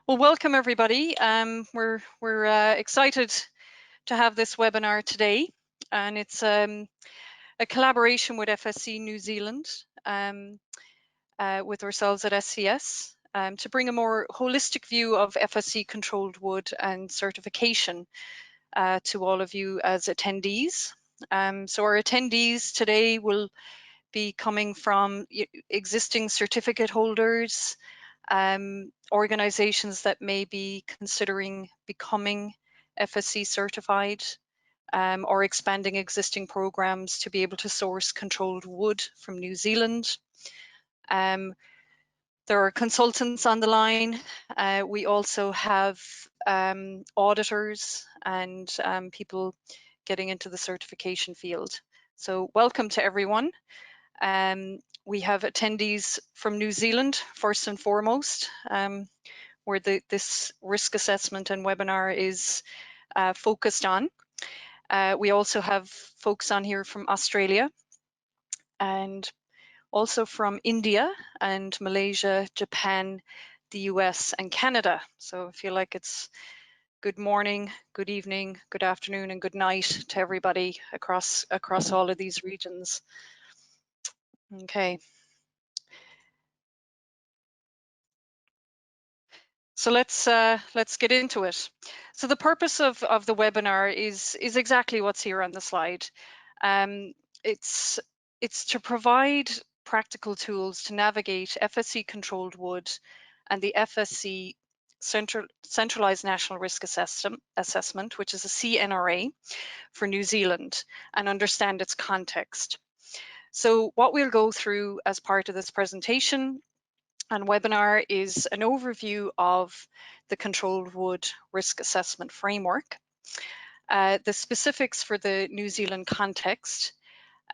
Well, welcome everybody. We're excited to have this webinar today, and it's a collaboration with FSC New Zealand with ourselves at SCS to bring a more holistic view of FSC controlled wood and certification to all of you as attendees. So our attendees today will be coming from existing certificate holders, organizations that may be considering becoming FSC certified, or expanding existing programs to be able to source controlled wood from New Zealand. There are consultants on the line. We also have auditors and people getting into the certification field. So welcome to everyone. We have attendees from New Zealand, first and foremost, where this risk assessment and webinar is focused on. We also have folks on here from Australia and also from India and Malaysia, Japan, the US and Canada. So I feel like it's good morning, good evening, good afternoon and good night to everybody across all of these regions. Okay. So let's get into it. So the purpose of the webinar is exactly what's here on the slide. It's to provide practical tools to navigate FSC controlled wood and the FSC Centralized National Risk Assessment, which is a CNRA for New Zealand, and understand its context. So what we'll go through as part of this presentation and webinar is an overview of the controlled wood risk assessment framework, the specifics for the New Zealand context.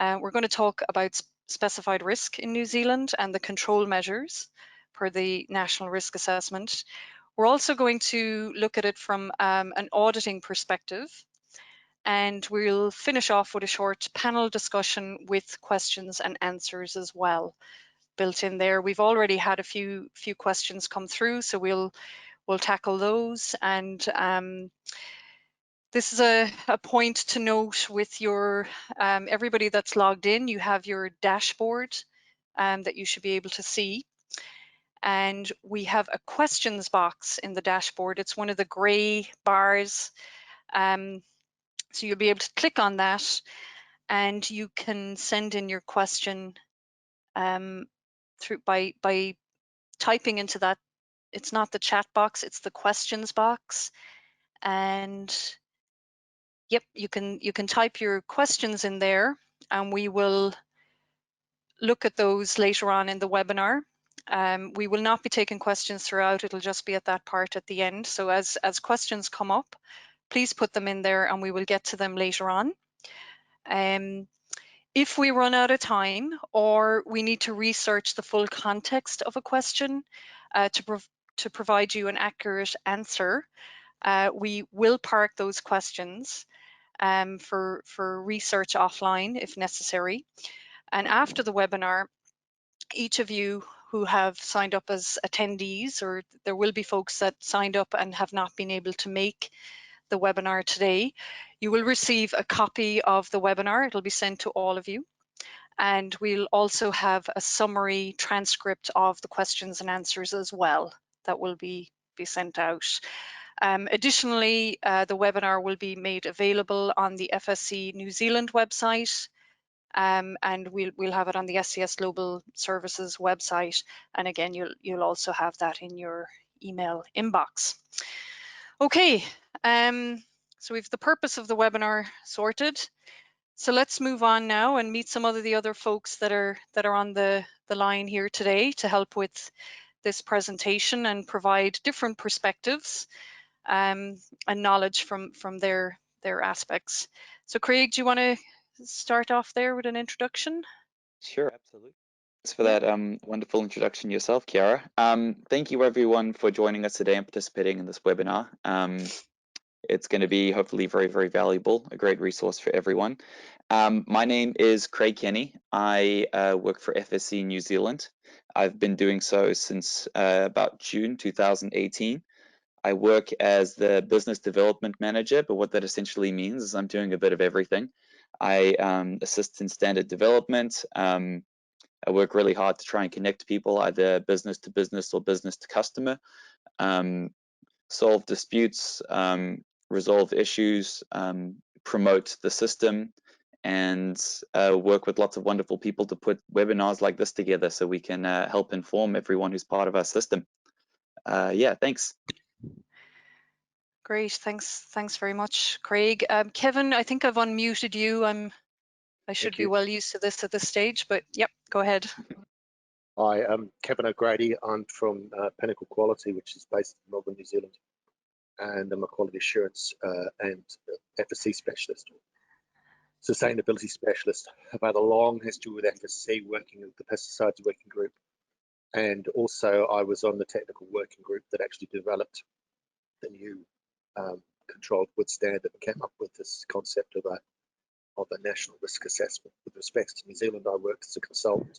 We're going to talk about specified risk in New Zealand and the control measures per the National Risk Assessment. We're also going to look at it from an auditing perspective, and we'll finish off with a short panel discussion with questions and answers as well built in there. We've already had a few questions come through, so we'll tackle those. And this is a point to note with your everybody that's logged in. You have your dashboard that you should be able to see, and we have a questions box in the dashboard. It's one of the gray bars, so you'll be able to click on that and you can send in your question through by typing into that. It's not the chat box, it's the questions box. And yep, you can type your questions in there and we will look at those later on in the webinar. We will not be taking questions throughout, it'll just be at that part at the end. So as questions come up, please put them in there and we will get to them later on. If we run out of time or we need to research the full context of a question to provide you an accurate answer, we will park those questions for research offline if necessary. And after the webinar, each of you who have signed up as attendees, or there will be folks that signed up and have not been able to make the webinar today, you will receive a copy of the webinar. It'll be sent to all of you. And we'll also have a summary transcript of the questions and answers as well that will be sent out. Additionally, the webinar will be made available on the FSC New Zealand website, and we'll have it on the SCS Global Services website. And again, you'll also have that in your email inbox. Okay, so we've the purpose of the webinar sorted. So let's move on now and meet some of the other folks that are on the line here today to help with this presentation and provide different perspectives and knowledge from their aspects. So Craig, do you want to start off there with an introduction? Sure, absolutely. Thanks for that wonderful introduction yourself, Chiara. Thank you everyone for joining us today and participating in this webinar. It's going to be hopefully very, very valuable, a great resource for everyone. My name is Craig Kenny. I work for FSC New Zealand. I've been doing so since about June 2018. I work as the business development manager, but what that essentially means is I'm doing a bit of everything. I assist in standard development. I work really hard to try and connect people, either business to business or business to customer, solve disputes, resolve issues, promote the system, and work with lots of wonderful people to put webinars like this together so we can help inform everyone who's part of our system. Yeah, thanks. Great, thanks very much, Craig. Kevin, I think I've unmuted you. I should be well used to this at this stage, but yep, go ahead. Hi, I'm Kevin O'Grady. I'm from Pinnacle Quality, which is based in Melbourne, New Zealand, and I'm a quality assurance and FSC specialist, sustainability specialist. I've had a long history with FSC, working with the pesticides working group, and also I was on the technical working group that actually developed the new controlled wood standard that came up with this concept of a national risk assessment. With respect to New Zealand, I worked as a consultant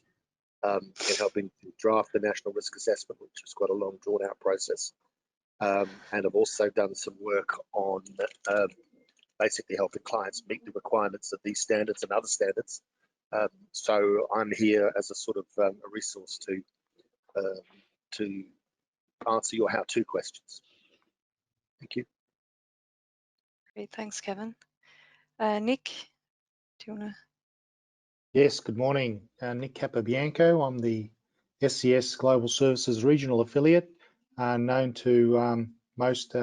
in helping to draft the national risk assessment, which was quite a long, drawn-out process. And I've also done some work on basically helping clients meet the requirements of these standards and other standards. So I'm here as a sort of a resource to answer your how-to questions. Thank you. Great, thanks, Kevin. Nick, do you want to? Yes, good morning. Nick Capobianco. I'm the SCS Global Services Regional Affiliate, known to most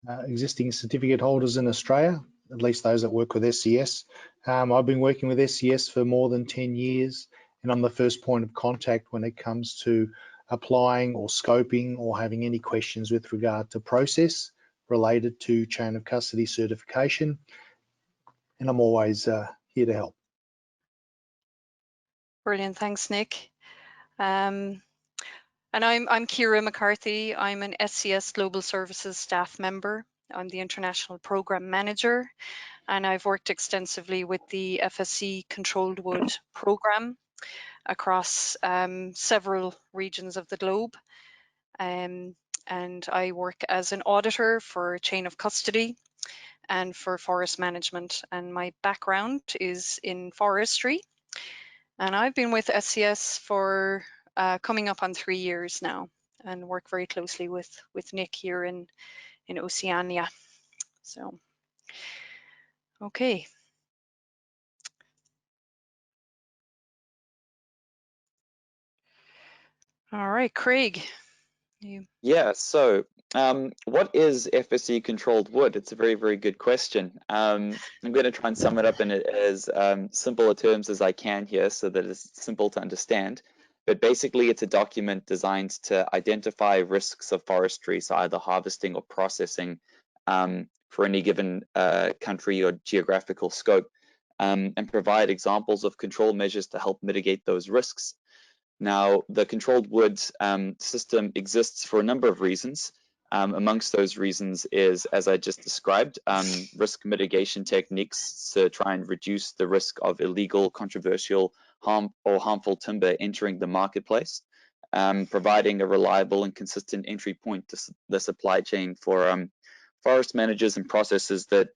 existing certificate holders in Australia, at least those that work with SCS. I've been working with SCS for more than 10 years, and I'm the first point of contact when it comes to applying or scoping or having any questions with regard to process related to chain of custody certification, and I'm always here to help. Brilliant, thanks, Nick. And I'm Ciara McCarthy. I'm an SCS Global Services staff member. I'm the International Program Manager, and I've worked extensively with the FSC Controlled Wood Program across several regions of the globe. And I work as an auditor for chain of custody and for forest management. And my background is in forestry. And I've been with SCS for coming up on 3 years now, and work very closely with Nick here in Oceania. So, okay. All right, Craig. Yeah, so what is FSC controlled wood? It's a very, very good question. I'm going to try and sum it up in as simple terms as I can here so that it's simple to understand. But basically, it's a document designed to identify risks of forestry, so either harvesting or processing for any given country or geographical scope, and provide examples of control measures to help mitigate those risks. Now, the controlled wood system exists for a number of reasons. Amongst those reasons is, as I just described, risk mitigation techniques to try and reduce the risk of illegal, controversial, harmful timber entering the marketplace, providing a reliable and consistent entry point to the supply chain for forest managers and processors that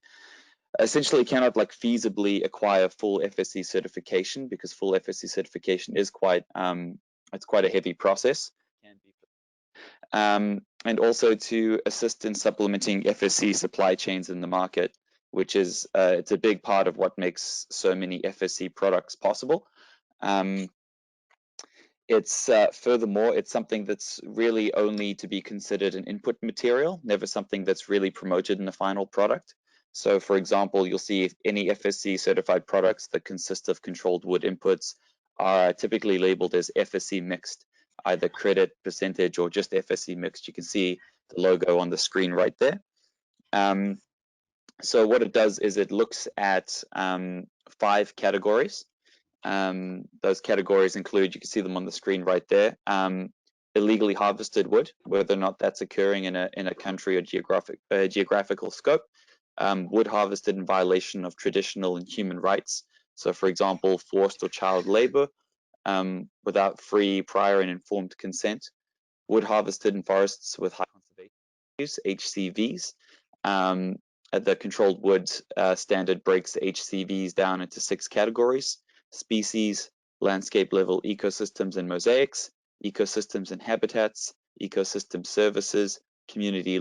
essentially cannot feasibly acquire full FSC certification, because full FSC certification is quite it's quite a heavy process. And also to assist in supplementing FSC supply chains in the market, which is it's a big part of what makes so many FSC products possible. It's furthermore, it's something that's really only to be considered an input material, never something that's really promoted in the final product. So for example, you'll see if any FSC certified products that consist of controlled wood inputs are typically labeled as FSC mixed, either credit, percentage, or just FSC mixed. You can see the logo on the screen right there. So what it does is it looks at 5 categories. Those categories include, you can see them on the screen right there, illegally harvested wood, whether or not that's occurring in a country or geographical scope, wood harvested in violation of traditional and human rights. So for example, forced or child labor without free, prior and informed consent, wood harvested in forests with high conservation HCVs. The controlled wood standard breaks HCVs down into 6 categories: species, landscape level ecosystems and mosaics, ecosystems and habitats, ecosystem services, community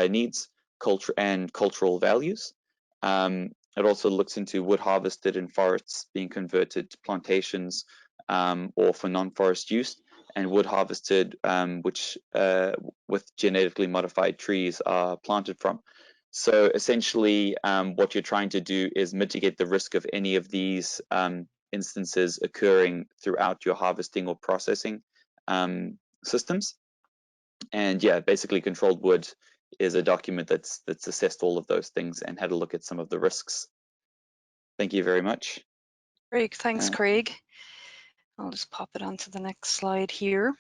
needs, culture and cultural values. It also looks into wood harvested in forests being converted to plantations or for non-forest use, and wood harvested which with genetically modified trees are planted from. So essentially what you're trying to do is mitigate the risk of any of these instances occurring throughout your harvesting or processing systems. And yeah, basically controlled wood is a document that's assessed all of those things and had a look at some of the risks. Thank you very much. Craig, thanks, Craig. I'll just pop it onto the next slide here.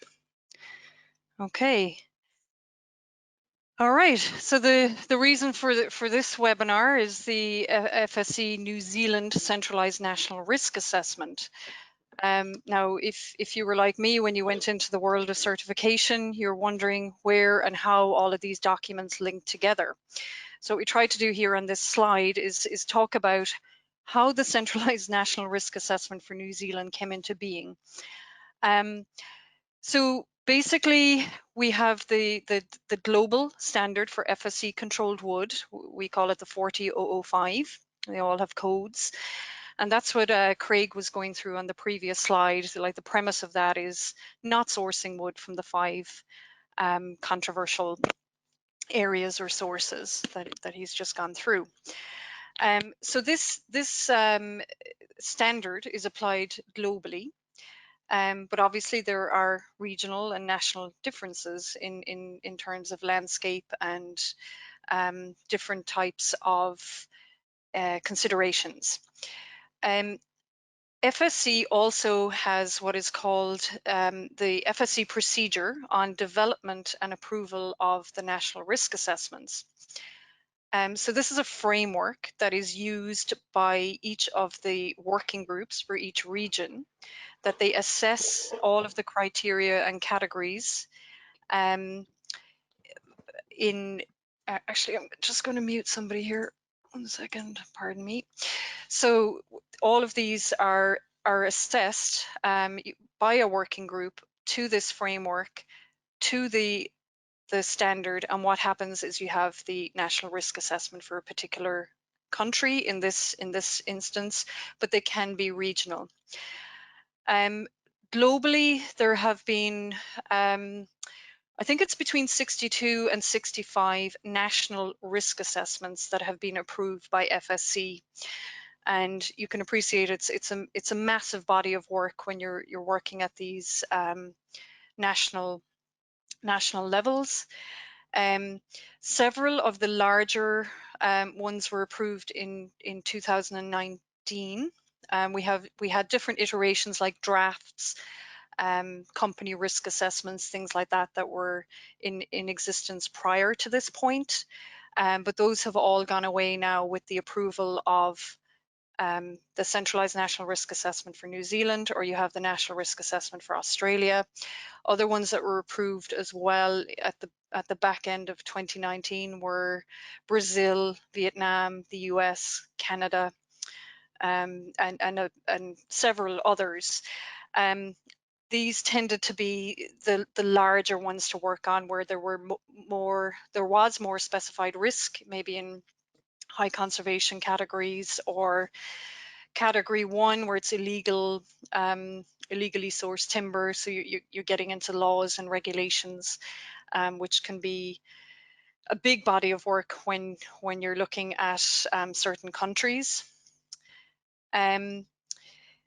Okay. All right, so the reason for this webinar is the FSC New Zealand Centralised National Risk Assessment. Now, if you were like me when you went into the world of certification, you're wondering where and how all of these documents link together. So what we try to do here on this slide is talk about how the Centralised National Risk Assessment for New Zealand came into being. So basically, we have the global standard for FSC controlled wood. We call it the 40005. They all have codes. And that's what Craig was going through on the previous slide. Like the premise of that is not sourcing wood from the 5 controversial areas or sources that he's just gone through. So this standard is applied globally. But obviously there are regional and national differences in terms of landscape and different types of considerations. FSC also has what is called the FSC procedure on development and approval of the national risk assessments. So this is a framework that is used by each of the working groups for each region, that they assess all of the criteria and categories actually, I'm just going to mute somebody here. 1 second, pardon me. So all of these are assessed by a working group to this framework, to the standard, and what happens is you have the national risk assessment for a particular country in this instance, but they can be regional. Globally, there have been, I think it's between 62 and 65 national risk assessments that have been approved by FSC. And you can appreciate it's a massive body of work when you're working at these national levels. Several of the larger ones were approved in 2019. We had different iterations like drafts, company risk assessments, things like that were in existence prior to this point. But those have all gone away now with the approval of the Centralised National Risk Assessment for New Zealand, or you have the National Risk Assessment for Australia. Other ones that were approved as well at the back end of 2019 were Brazil, Vietnam, the US, Canada, and several others. These tended to be the larger ones to work on, where there was more specified risk, maybe in high conservation categories, or category 1 where it's illegally sourced timber. So you're getting into laws and regulations, which can be a big body of work when you're looking at certain countries.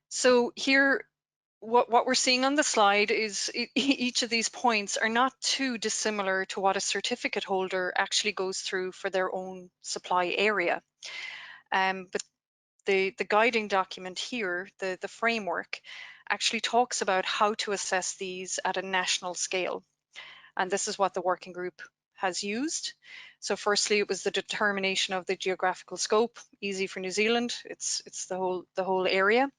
So here, what we're seeing on the slide is each of these points are not too dissimilar to what a certificate holder actually goes through for their own supply area. But the guiding document here, the framework, actually talks about how to assess these at a national scale. And this is what the working group has used. So firstly, it was the determination of the geographical scope, easy for New Zealand, it's the whole area.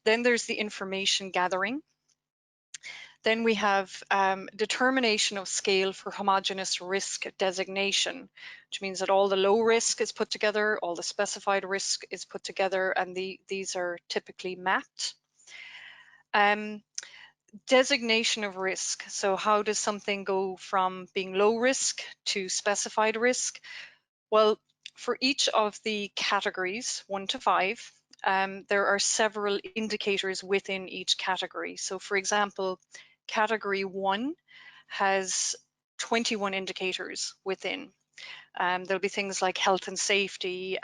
Then there's the information gathering. Then we have determination of scale for homogeneous risk designation, which means that all the low risk is put together, all the specified risk is put together, and these are typically mapped. Designation of risk. So how does something go from being low risk to specified risk? Well, for each of the categories, 1 to 5, there are several indicators within each category. So for example, category 1 has 21 indicators within. There'll be things like health and safety,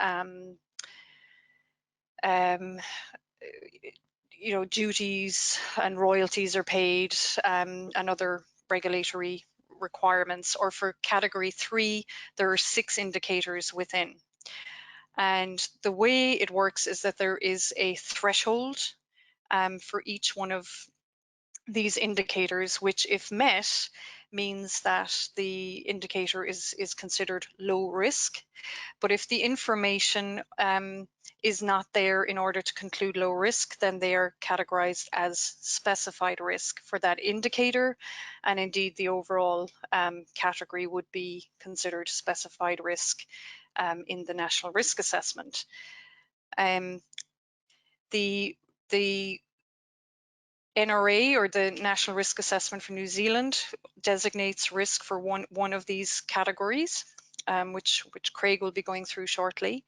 you know, duties and royalties are paid, and other regulatory requirements. Or for category 3, there are 6 indicators within. And the way it works is that there is a threshold for each one of these indicators, which if met means that the indicator is considered low risk. But if the information is not there in order to conclude low risk, then they are categorized as specified risk for that indicator. And indeed, the overall category would be considered specified risk in the national risk assessment. The NRA, or the National Risk Assessment for New Zealand, designates risk for one of these categories, which Craig will be going through shortly.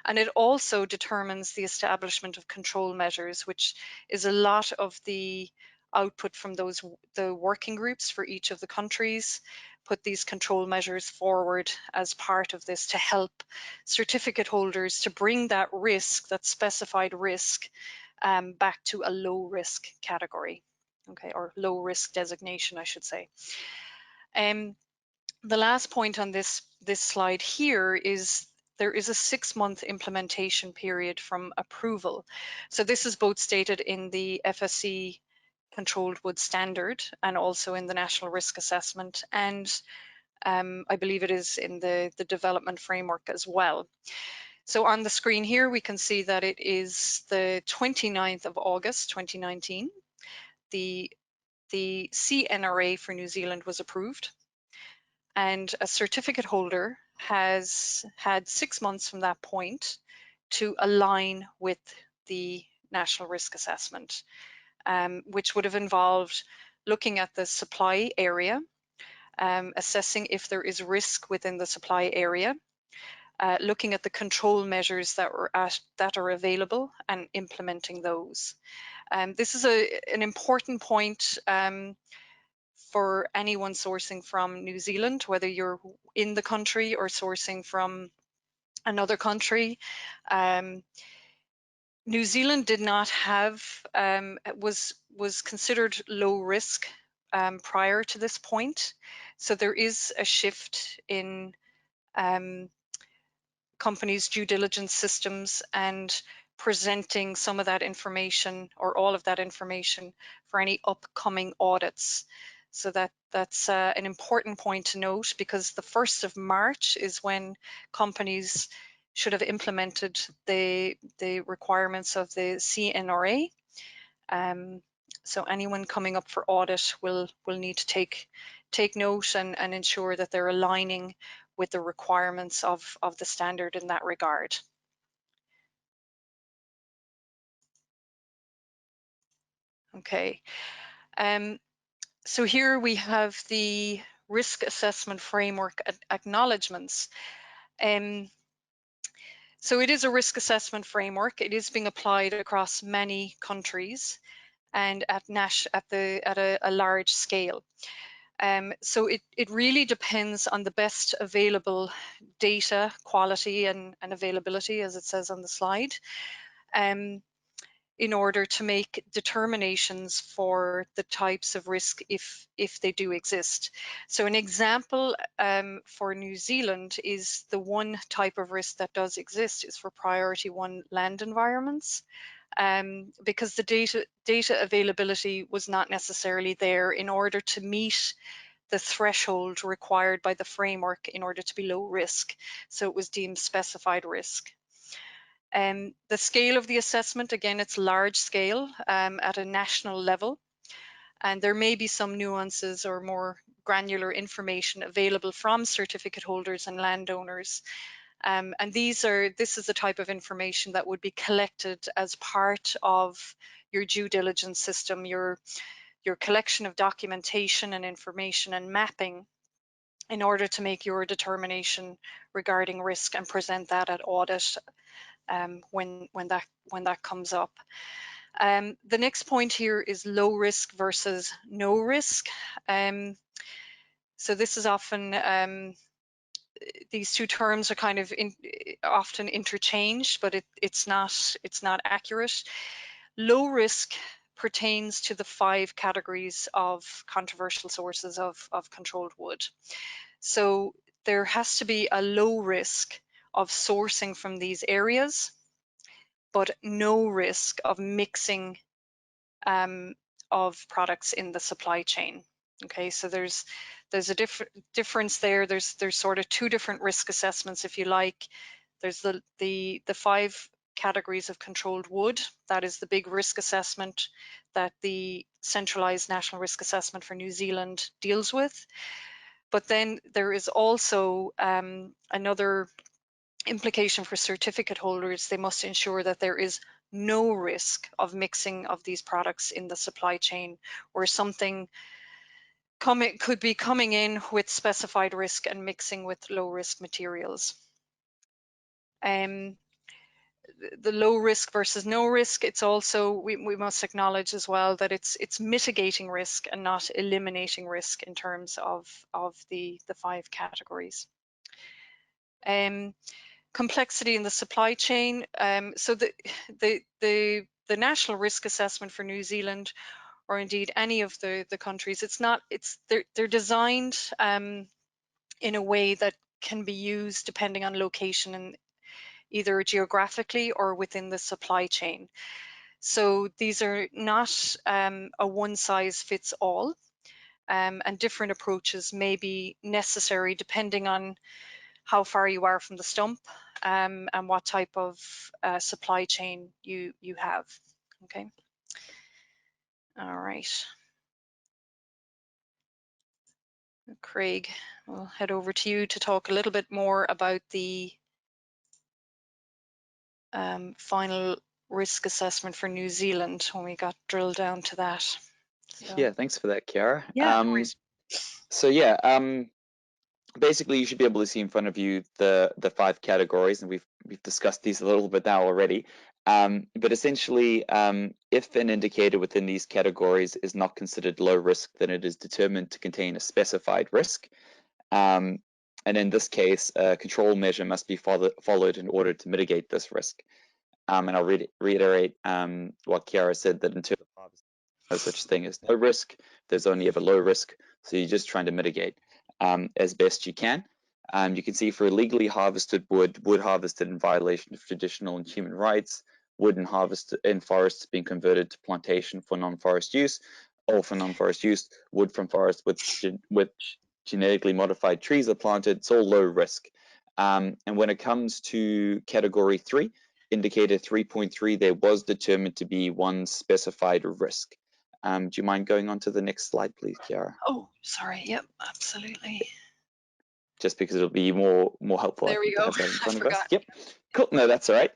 And it also determines the establishment of control measures, which is a lot of the output from the working groups for each of the countries, put these control measures forward as part of this to help certificate holders to bring that risk, that specified risk, back to a low risk category, okay, or low risk designation, I should say. The last point on this slide here is there is a 6-month implementation period from approval. So this is both stated in the FSC controlled wood standard and also in the National Risk Assessment, and I believe it is in the development framework as well. So on the screen here, we can see that it is the 29th of August, 2019. The CNRA for New Zealand was approved, and a certificate holder has had 6 months from that point to align with the National Risk Assessment, which would have involved looking at the supply area, assessing if there is risk within the supply area, looking at the control measures that are available and implementing those. This is an important point for anyone sourcing from New Zealand, whether you're in the country or sourcing from another country. New Zealand did not have, was considered low risk prior to this point. So there is a shift in companies' due diligence systems and presenting some of that information or all of that information for any upcoming audits. So that's an important point to note, because the 1st of March is when companies should have implemented the requirements of the CNRA. So anyone coming up for audit will need to take note and ensure that they're aligning with the requirements of the standard in that regard. Okay, so here we have the risk assessment framework acknowledgements. So it is a risk assessment framework. It is being applied across many countries and at a large scale. So it really depends on the best available data quality and availability, as it says on the slide, in order to make determinations for the types of risk if they do exist. So an example for New Zealand is the one type of risk that does exist is for priority 1 land environments. Because the data availability was not necessarily there in order to meet the threshold required by the framework in order to be low risk. So it was deemed specified risk. The scale of the assessment, again, it's large scale at a national level. And there may be some nuances or more granular information available from certificate holders and landowners. And this is the type of information that would be collected as part of your due diligence system, your collection of documentation and information and mapping in order to make your determination regarding risk and present that at audit when that comes up. The next point here is low risk versus no risk. So this is often, these two terms are kind of often interchanged, but it's not accurate. Low risk pertains to the 5 categories of controversial sources of controlled wood. So there has to be a low risk of sourcing from these areas, but no risk of mixing of products in the supply chain. Okay, so there's a difference there. There's sort of 2 different risk assessments, if you like. There's the 5 categories of controlled wood. That is the big risk assessment that the centralized national risk assessment for New Zealand deals with. But then there is also another implication for certificate holders. They must ensure that there is no risk of mixing of these products in the supply chain, where something could be coming in with specified risk and mixing with low risk materials. The low risk versus no risk, it's also, we must acknowledge as well that it's mitigating risk and not eliminating risk in terms of the 5 categories. Complexity in the supply chain. So the national risk assessment for New Zealand, or indeed any of the countries, they're designed in a way that can be used depending on location and either geographically or within the supply chain. So these are not a one-size-fits-all, and different approaches may be necessary depending on how far you are from the stump and what type of supply chain you have. Okay. All right. Craig, we'll head over to you to talk a little bit more about the final risk assessment for New Zealand when we got drilled down to that. So. Yeah, thanks for that, Chiara. Yeah, no worries. So yeah, basically you should be able to see in front of you the 5 categories, and we've discussed these a little bit now already. But essentially, if an indicator within these categories is not considered low risk, then it is determined to contain a specified risk. And in this case, a control measure must be followed in order to mitigate this risk. And I'll reiterate what Chiara said, that in terms of harvest, no such thing as no risk. There's only ever low risk. So you're just trying to mitigate as best you can. You can see for illegally harvested wood harvested in violation of traditional and human rights, wood in forests being converted to plantation for non-forest use, or for non-forest use, wood from forests with genetically modified trees are planted. It's all low risk. And when it comes to category 3, indicator 3.3, there was determined to be one specified risk. Do you mind going on to the next slide, please, Chiara? Oh, sorry. Yep, absolutely. Just because it'll be more helpful. There we go. To have that in front I of forgot. us. Yep. Cool. No, that's all right.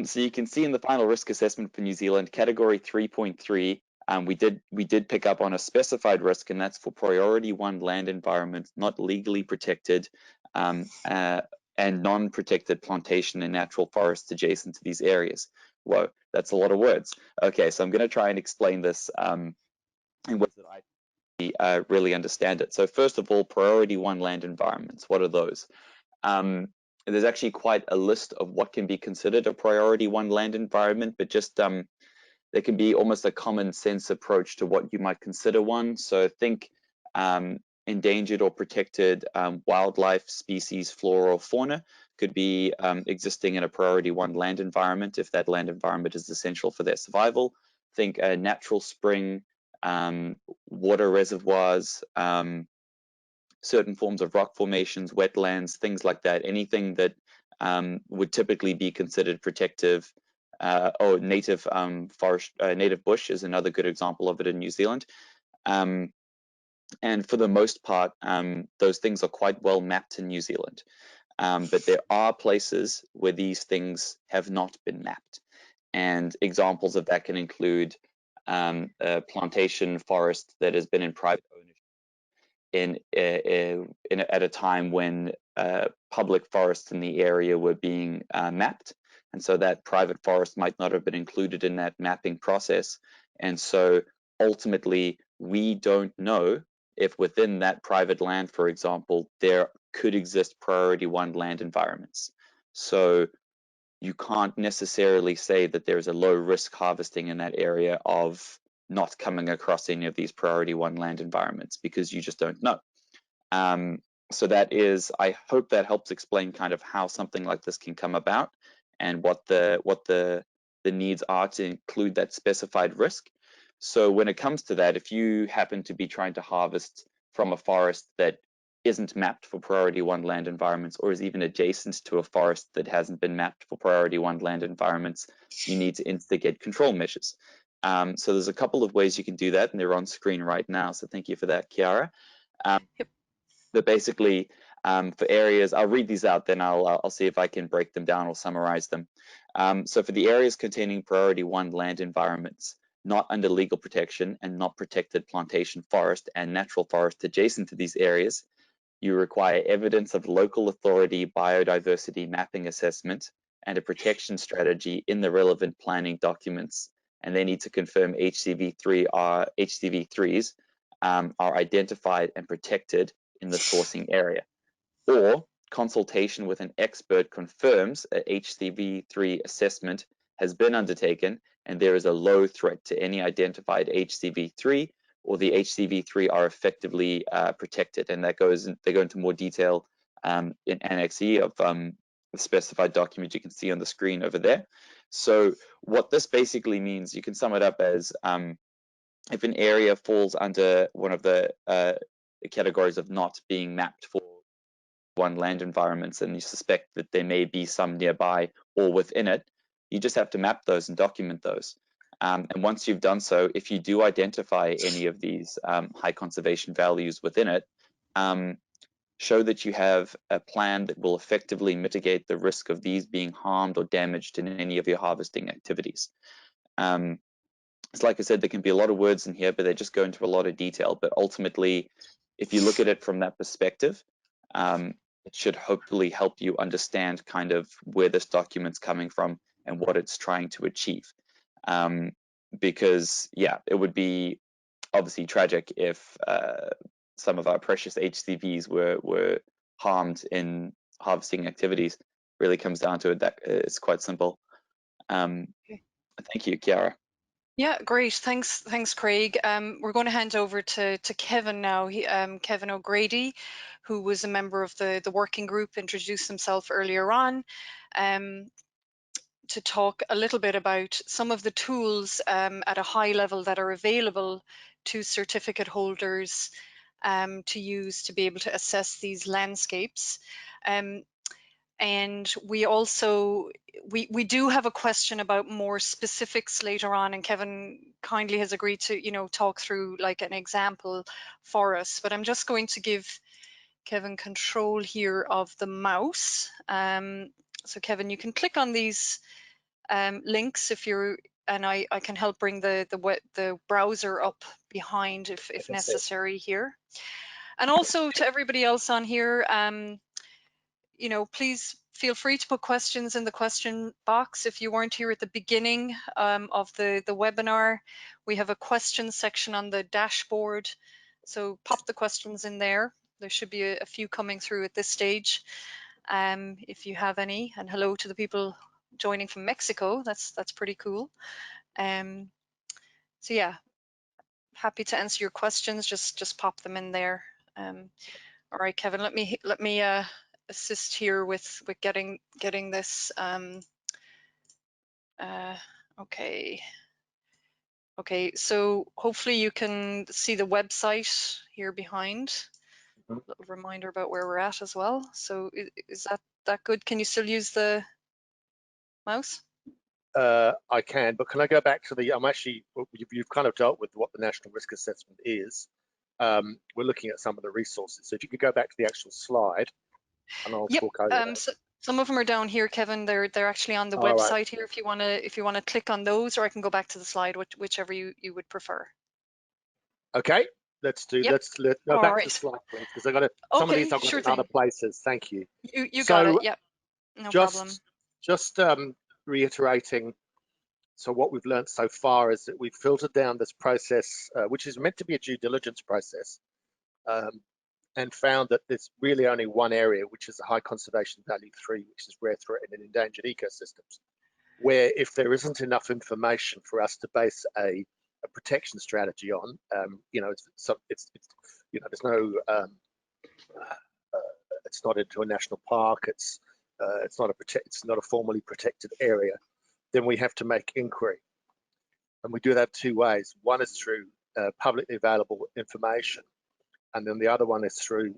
So you can see in the final risk assessment for New Zealand, category 3.3, we did pick up on a specified risk, and that's for priority 1 land environment, not legally protected, and non-protected plantation and natural forests adjacent to these areas. Whoa, that's a lot of words. Okay, so I'm going to try and explain this in ways that I really understand it. So first of all, priority 1 land environments, what are those? There's actually quite a list of what can be considered a priority 1 land environment, but just there can be almost a common sense approach to what you might consider one. So think endangered or protected wildlife species, flora or fauna could be existing in a priority 1 land environment if that land environment is essential for their survival. Think a natural spring, water reservoirs, certain forms of rock formations, wetlands, things like that. Anything that would typically be considered protective, or native forest, native bush is another good example of it in New Zealand. And for the most part, those things are quite well mapped in New Zealand. But there are places where these things have not been mapped. And examples of that can include a plantation forest that has been in private ownership at a time when public forests in the area were being mapped. And so that private forest might not have been included in that mapping process. And so ultimately, we don't know if within that private land, for example, there could exist priority 1 land environments. So you can't necessarily say that there's a low risk harvesting in that area of not coming across any of these priority 1 land environments, because you just don't know. So that is, I hope that helps explain kind of how something like this can come about and what the needs are to include that specified risk. So when it comes to that, if you happen to be trying to harvest from a forest that isn't mapped for priority 1 land environments, or is even adjacent to a forest that hasn't been mapped for priority 1 land environments, you need to instigate control measures. So there's a couple of ways you can do that, and they're on screen right now. So thank you for that, Chiara. Yep. But basically, for areas, I'll read these out, then I'll see if I can break them down or summarize them. So for the areas containing priority 1 land environments, not under legal protection and not protected plantation forest and natural forest adjacent to these areas, you require evidence of local authority biodiversity mapping assessment and a protection strategy in the relevant planning documents. And they need to confirm HCV3s are identified and protected in the sourcing area. Or consultation with an expert confirms a HCV3 assessment has been undertaken and there is a low threat to any identified HCV3, or the HCV3 are effectively protected. And that they go into more detail in Annex E of the specified document you can see on the screen over there. So what this basically means, you can sum it up as if an area falls under one of the categories of not being mapped for 1 land environments, and you suspect that there may be some nearby or within it, you just have to map those and document those. And once you've done so, if you do identify any of these high conservation values within it, show that you have a plan that will effectively mitigate the risk of these being harmed or damaged in any of your harvesting activities. It's like I said, there can be a lot of words in here, but they just go into a lot of detail. But ultimately, if you look at it from that perspective, it should hopefully help you understand kind of where this document's coming from and what it's trying to achieve. Because, yeah, it would be obviously tragic if some of our precious HCVs were harmed in harvesting activities. Really comes down to it that it's quite simple. Thank you, Chiara. Yeah, great. Thanks, Craig. We're going to hand over to Kevin now. Kevin O'Grady, who was a member of the working group, introduced himself earlier on, to talk a little bit about some of the tools at a high level that are available to certificate holders to use to be able to assess these landscapes. And we also, we do have a question about more specifics later on, and Kevin kindly has agreed to, talk through like an example for us. But I'm just going to give Kevin control here of the mouse. So Kevin, you can click on these links if you're, and I can help bring the browser up behind if necessary here. And also to everybody else on here, please feel free to put questions in the question box. If you weren't here at the beginning of the webinar, we have a question section on the dashboard. So pop the questions in there. There should be a few coming through at this stage, if you have any. And hello to the people joining from Mexico. That's pretty cool. So yeah, happy to answer your questions. Just pop them in there. All right, Kevin, let me assist here with getting this. Okay, so hopefully you can see the website here behind. A little reminder about where we're at as well. So is that good? Can you still use the mouse? I can, but can I go back to the, you've kind of dealt with what the National Risk Assessment is. We're looking at some of the resources. So if you could go back to the actual slide, and I'll Yep. talk over that. So some of them are down here, Kevin. They're actually on the All right. website here. If you wanna click on those, or I can go back to the slide, whichever you would prefer. Okay, let's go All back to the right. slide, please, because I got some of these I've got Sure in other thing. places. Thank you. You So got it. Yep. No problem. just reiterating. So what we've learned so far is that we've filtered down this process, which is meant to be a due diligence process, and found that there's really only one area, which is a high conservation value 3, which is rare, threatened and endangered ecosystems, where if there isn't enough information for us to base a protection strategy on, there's no, it's not into a national park, it's not a formally protected area, then we have to make inquiry. And we do that 2 ways. One is through publicly available information, and then the other one is through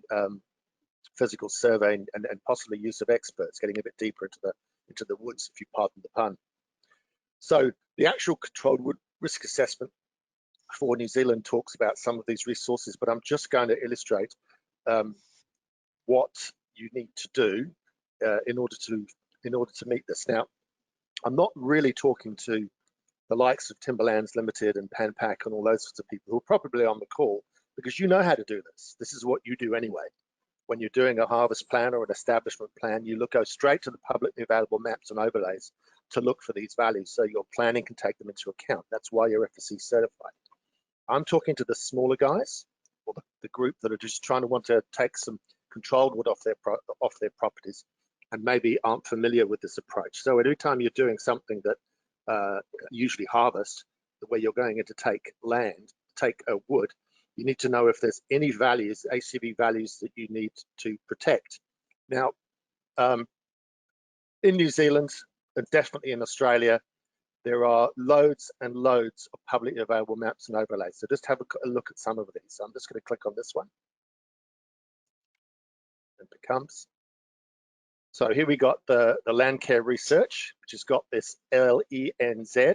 physical survey and possibly use of experts, getting a bit deeper into the woods, if you pardon the pun. So the actual controlled wood risk assessment for New Zealand talks about some of these resources, but I'm just going to illustrate what you need to do in order to meet this. Now, I'm not really talking to the likes of Timberlands Limited and PanPac and all those sorts of people who are probably on the call, because you know how to do this. This is what you do anyway. When you're doing a harvest plan or an establishment plan, you go straight to the publicly available maps and overlays to look for these values, so your planning can take them into account. That's why you're FSC certified. I'm talking to the smaller guys, or the group that are just trying to want to take some controlled wood off their properties and maybe aren't familiar with this approach. So every time you're doing something that usually harvest, where you're going in to take wood, you need to know if there's any values, ACV values, that you need to protect. Now, in New Zealand, and definitely in Australia, there are loads and loads of publicly available maps and overlays. So just have a look at some of these. So I'm just going to click on this one. It becomes. So here we got the land care research, which has got this LENZ,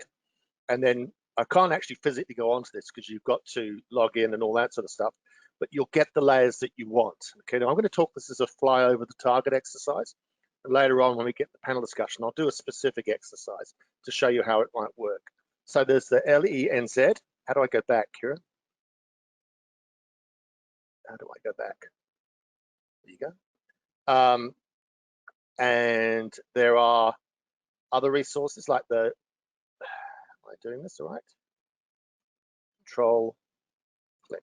and then I can't actually physically go onto this because you've got to log in and all that sort of stuff, but you'll get the layers that you want. Okay, now I'm going to talk this as a fly over the target exercise. And later on, when we get the panel discussion, I'll do a specific exercise to show you how it might work. So there's the LENZ. How do I go back, Kieran? How do I go back? There you go. And there are other resources like am I doing this all right? Control, click.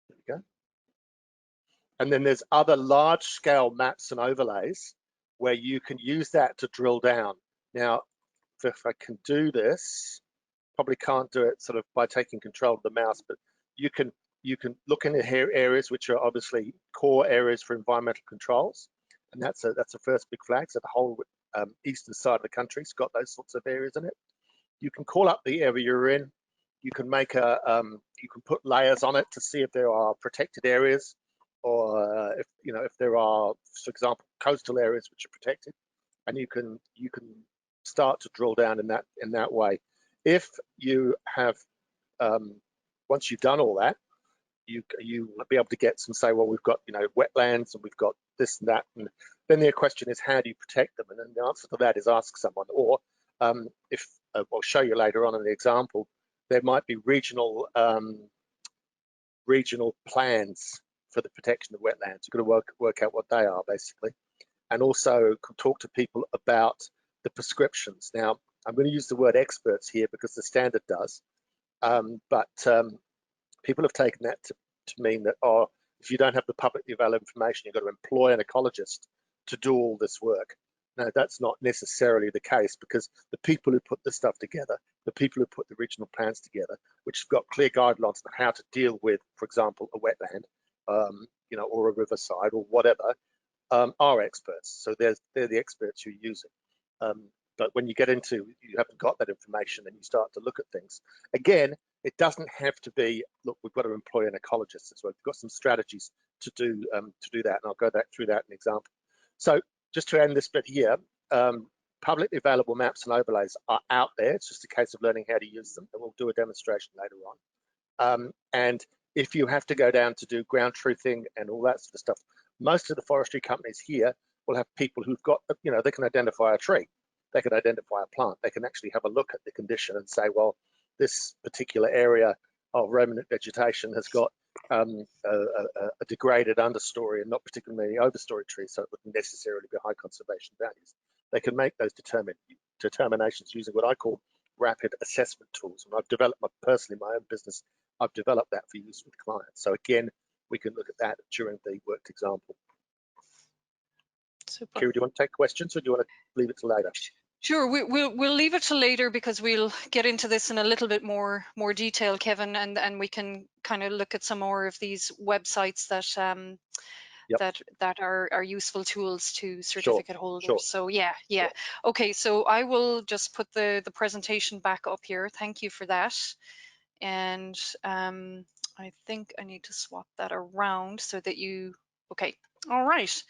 There we go. And then there's other large scale maps and overlays where you can use that to drill down. Now, if I can do this, probably can't do it sort of by taking control of the mouse, but you can look in here areas which are obviously core areas for environmental controls, and that's a first big flag. So the whole eastern side of the country's got those sorts of areas in it. You can call up the area you're in. You can make you can put layers on it to see if there are protected areas, or if there are, for example, coastal areas which are protected, and you can start to drill down in that way. If you have once you've done all that, you will be able to get some, say, well, we've got wetlands and we've got this and that, and then the question is, how do you protect them? And then the answer to that is ask someone, or if I'll show you later on in the example, there might be regional plans for the protection of wetlands. You've got to work out what they are, basically, and also talk to people about the prescriptions. Now, I'm going to use the word experts here because the standard does, but people have taken that to mean that, oh, if you don't have the publicly available information, you've got to employ an ecologist to do all this work. No, that's not necessarily the case, because the people who put this stuff together, the people who put the regional plans together, which have got clear guidelines on how to deal with, for example, a wetland, or a riverside or whatever, are experts. So they're the experts you're using. But when you get into, you haven't got that information and you start to look at things. Again, it doesn't have to be, look, we've got to employ an ecologist as well. We've got some strategies to do that, and I'll go through that in an example. So just to end this bit here, publicly available maps and overlays are out there. It's just a case of learning how to use them, and we'll do a demonstration later on. And if you have to go down to do ground truthing and all that sort of stuff, most of the forestry companies here will have people who've got, you know, they can identify a tree, they can identify a plant, they can actually have a look at the condition and say, well, this particular area of remnant vegetation has got a degraded understory and not particularly many overstory trees, so it wouldn't necessarily be high conservation values. They can make those determinations using what I call rapid assessment tools. And I've developed personally my own business. I've developed that for use with clients. So again, we can look at that during the worked example. Super. Kira, do you want to take questions or do you want to leave it to later? Sure, we'll leave it to later because we'll get into this in a little bit more detail, Kevin, and we can kind of look at some more of these websites that that are useful tools to certificate holders. Sure. So yeah. Okay, so I will just put the presentation back up here. Thank you for that. And I think I need to swap that around so that you. Okay, all right.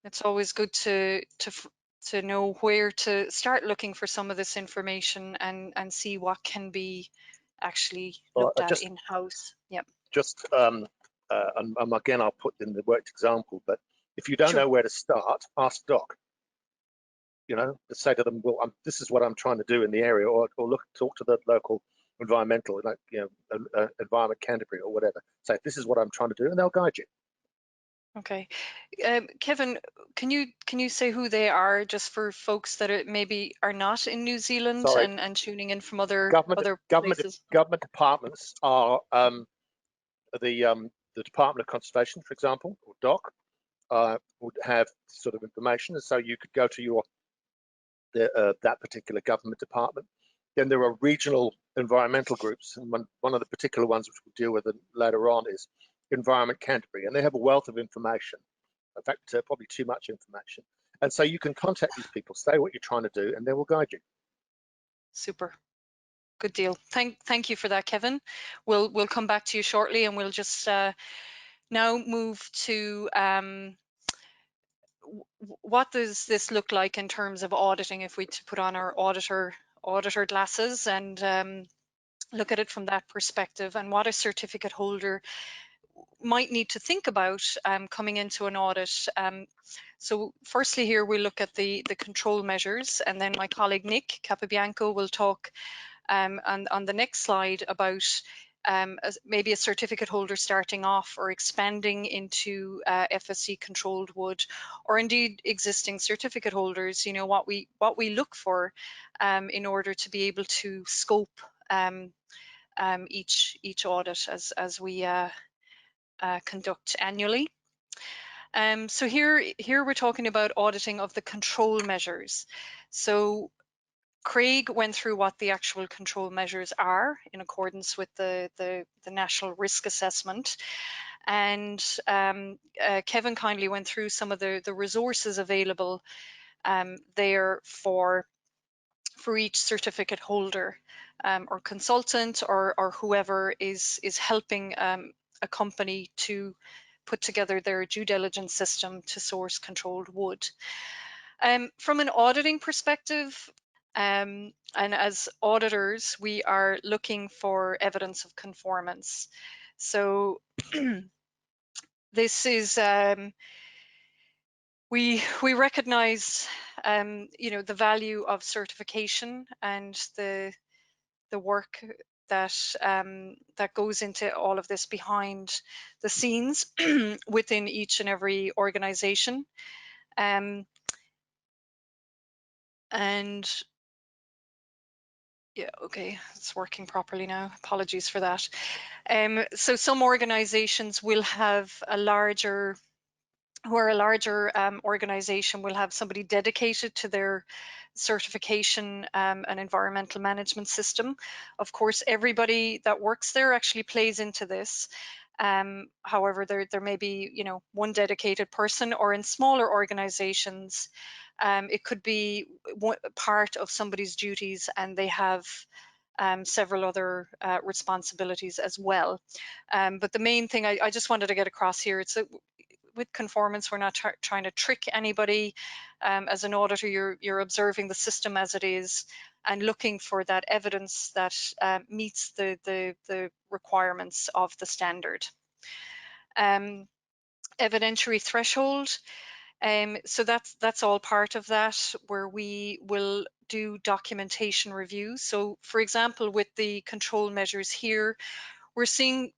It's always good to know where to start looking for some of this information and see what can be actually looked at in-house. Yep. Just again, I'll put in the worked example, but if you don't know where to start, ask Doc. You know, say to them, well, this is what I'm trying to do in the area, or talk to the local environmental, like, you know, Environment Canterbury or whatever. Say, this is what I'm trying to do, and they'll guide you. Okay, Kevin, can you say who they are, just for folks that maybe are not in New Zealand and tuning in from other places? Government departments are the Department of Conservation, for example, or DOC, would have sort of information, and so you could go to that particular government department. Then there are regional environmental groups, and one of the particular ones which we'll deal with later on is Environment Canterbury, and they have a wealth of information. In fact, probably too much information. And so you can contact these people, say what you're trying to do, and they will guide you. Super. Good deal. Thank you for that, Kevin. We'll come back to you shortly, and we'll just now move to what does this look like in terms of auditing, if we put on our auditor glasses and look at it from that perspective, and what a certificate holder might need to think about coming into an audit. So firstly here we look at the control measures, and then my colleague Nick Capobianco will talk on the next slide about maybe a certificate holder starting off or expanding into FSC controlled wood, or indeed existing certificate holders, you know, what we look for in order to be able to scope each audit as we conduct annually. So here we're talking about auditing of the control measures. So Craig went through what the actual control measures are in accordance with the National Risk Assessment, and Kevin kindly went through some of the resources available there for each certificate holder or consultant or whoever is helping a company to put together their due diligence system to source controlled wood. From an auditing perspective, and as auditors, we are looking for evidence of conformance. So this is, we recognize, you know, the value of certification and the work that that goes into all of this behind the scenes within each and every organization. And yeah, okay, it's working properly now. Apologies for that. So some organizations will have a larger organization will have somebody dedicated to their certification and environmental management system. Of course, everybody that works there actually plays into this. However, there may be, you know, one dedicated person, or in smaller organizations, it could be part of somebody's duties and they have several other responsibilities as well. But the main thing I just wanted to get across here, it's with conformance, we're not trying to trick anybody. As an auditor, you're observing the system as it is and looking for that evidence that meets the requirements of the standard. Evidentiary threshold. So that's all part of that, where we will do documentation review. So for example, with the control measures here, we're seeing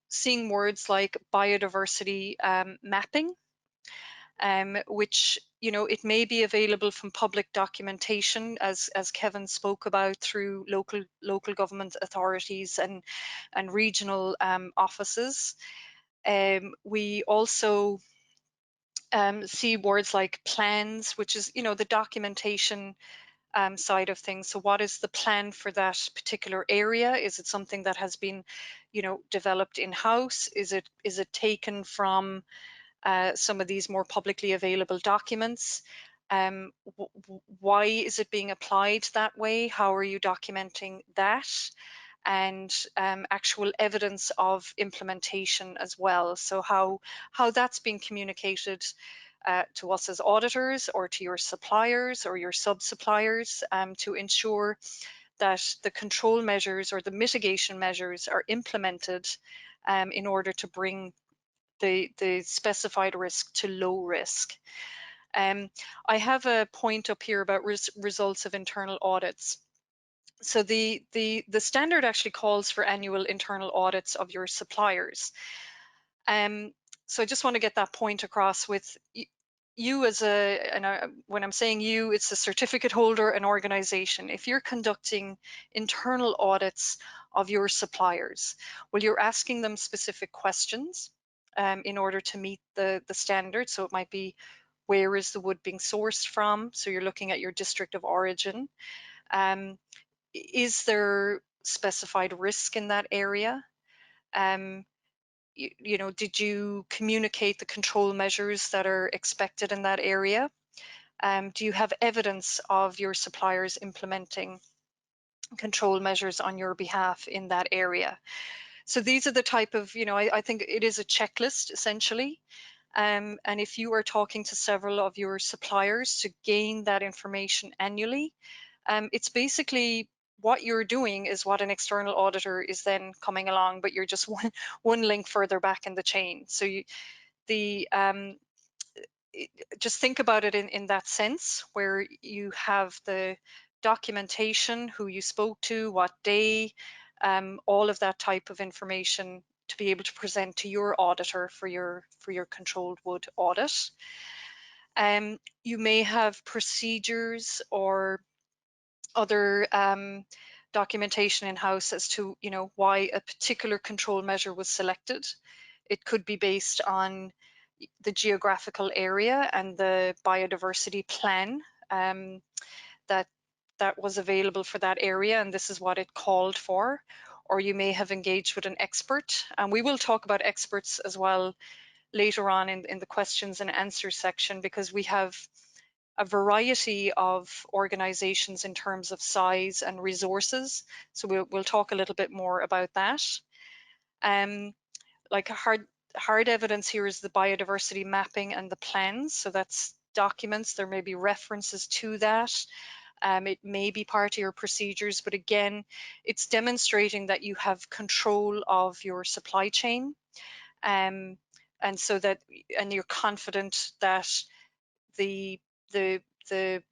words like biodiversity mapping, which, you know, it may be available from public documentation, as Kevin spoke about, through local government authorities and regional offices. We also see words like plans, which is, you know, the documentation side of things. So what is the plan for that particular area? Is it something that has been, you know, developed in-house? Is it taken from some of these more publicly available documents? Why is it being applied that way? How are you documenting that? And actual evidence of implementation as well. So how that's being communicated to us as auditors, or to your suppliers or your sub-suppliers, to ensure that the control measures or the mitigation measures are implemented in order to bring the specified risk to low risk. I have a point up here about results of internal audits. So the standard actually calls for annual internal audits of your suppliers. So I just want to get that point across with you as when I'm saying you, it's a certificate holder, an organization. If you're conducting internal audits of your suppliers, well, you're asking them specific questions in order to meet the standard. So it might be, where is the wood being sourced from? So you're looking at your district of origin. Is there specified risk in that area? You know, did you communicate the control measures that are expected in that area? Do you have evidence of your suppliers implementing control measures on your behalf in that area? So these are the type of, you know, I think it is a checklist essentially. And if you are talking to several of your suppliers to gain that information annually, it's basically what you're doing is what an external auditor is then coming along, but you're just one link further back in the chain. So just think about it in that sense, where you have the documentation, who you spoke to, what day, all of that type of information to be able to present to your auditor for your controlled wood audit. You may have procedures or other documentation in-house as to, you know, why a particular control measure was selected. It could be based on the geographical area and the biodiversity plan that was available for that area, and this is what it called for. Or you may have engaged with an expert, and we will talk about experts as well later on in the questions and answers section, because we have a variety of organizations in terms of size and resources. So we'll talk a little bit more about that. Like hard evidence here is the biodiversity mapping and the plans. So that's documents. There may be references to that. It may be part of your procedures, but again, it's demonstrating that you have control of your supply chain, and so that, and you're confident that the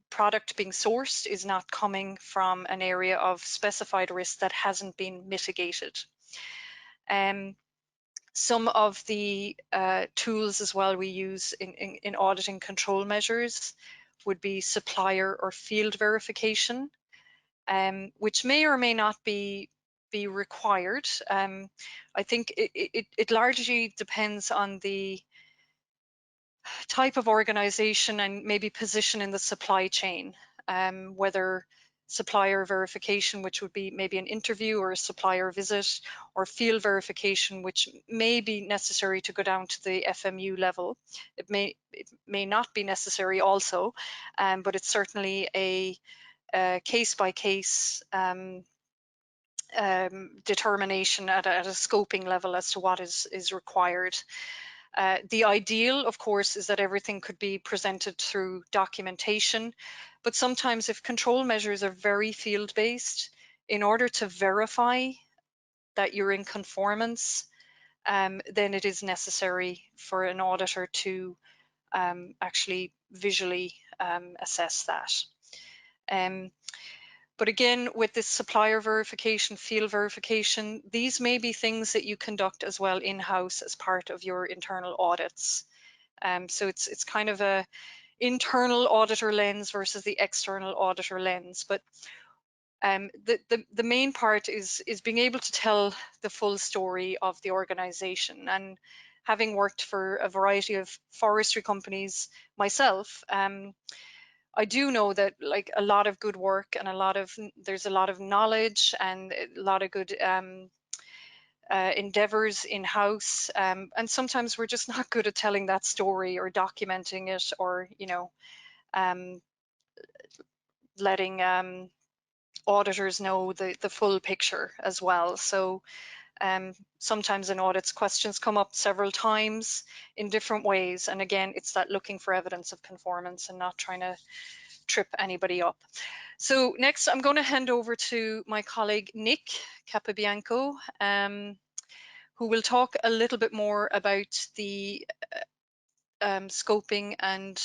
product being sourced is not coming from an area of specified risk that hasn't been mitigated. Some of the tools as well we use in auditing control measures would be supplier or field verification, which may or may not be required. I think it largely depends on the type of organization and maybe position in the supply chain, whether supplier verification, which would be maybe an interview or a supplier visit, or field verification, which may be necessary to go down to the FMU level. It may not be necessary also, but it's certainly a case-by-case determination at a scoping level as to what is required. The ideal, of course, is that everything could be presented through documentation, but sometimes if control measures are very field-based, in order to verify that you're in conformance, then it is necessary for an auditor to actually visually assess that. But again, with this supplier verification, field verification, these may be things that you conduct as well in-house as part of your internal audits. So it's kind of a internal auditor lens versus the external auditor lens. But the main part is being able to tell the full story of the organization. And having worked for a variety of forestry companies myself, I do know that like a lot of good work and there's a lot of knowledge and a lot of good endeavors in-house, and sometimes we're just not good at telling that story or documenting it, or letting auditors know the full picture as well. So sometimes in audits, questions come up several times in different ways, and again, it's that looking for evidence of conformance and not trying to trip anybody up. So next, I'm going to hand over to my colleague Nick Capobianco, who will talk a little bit more about the scoping and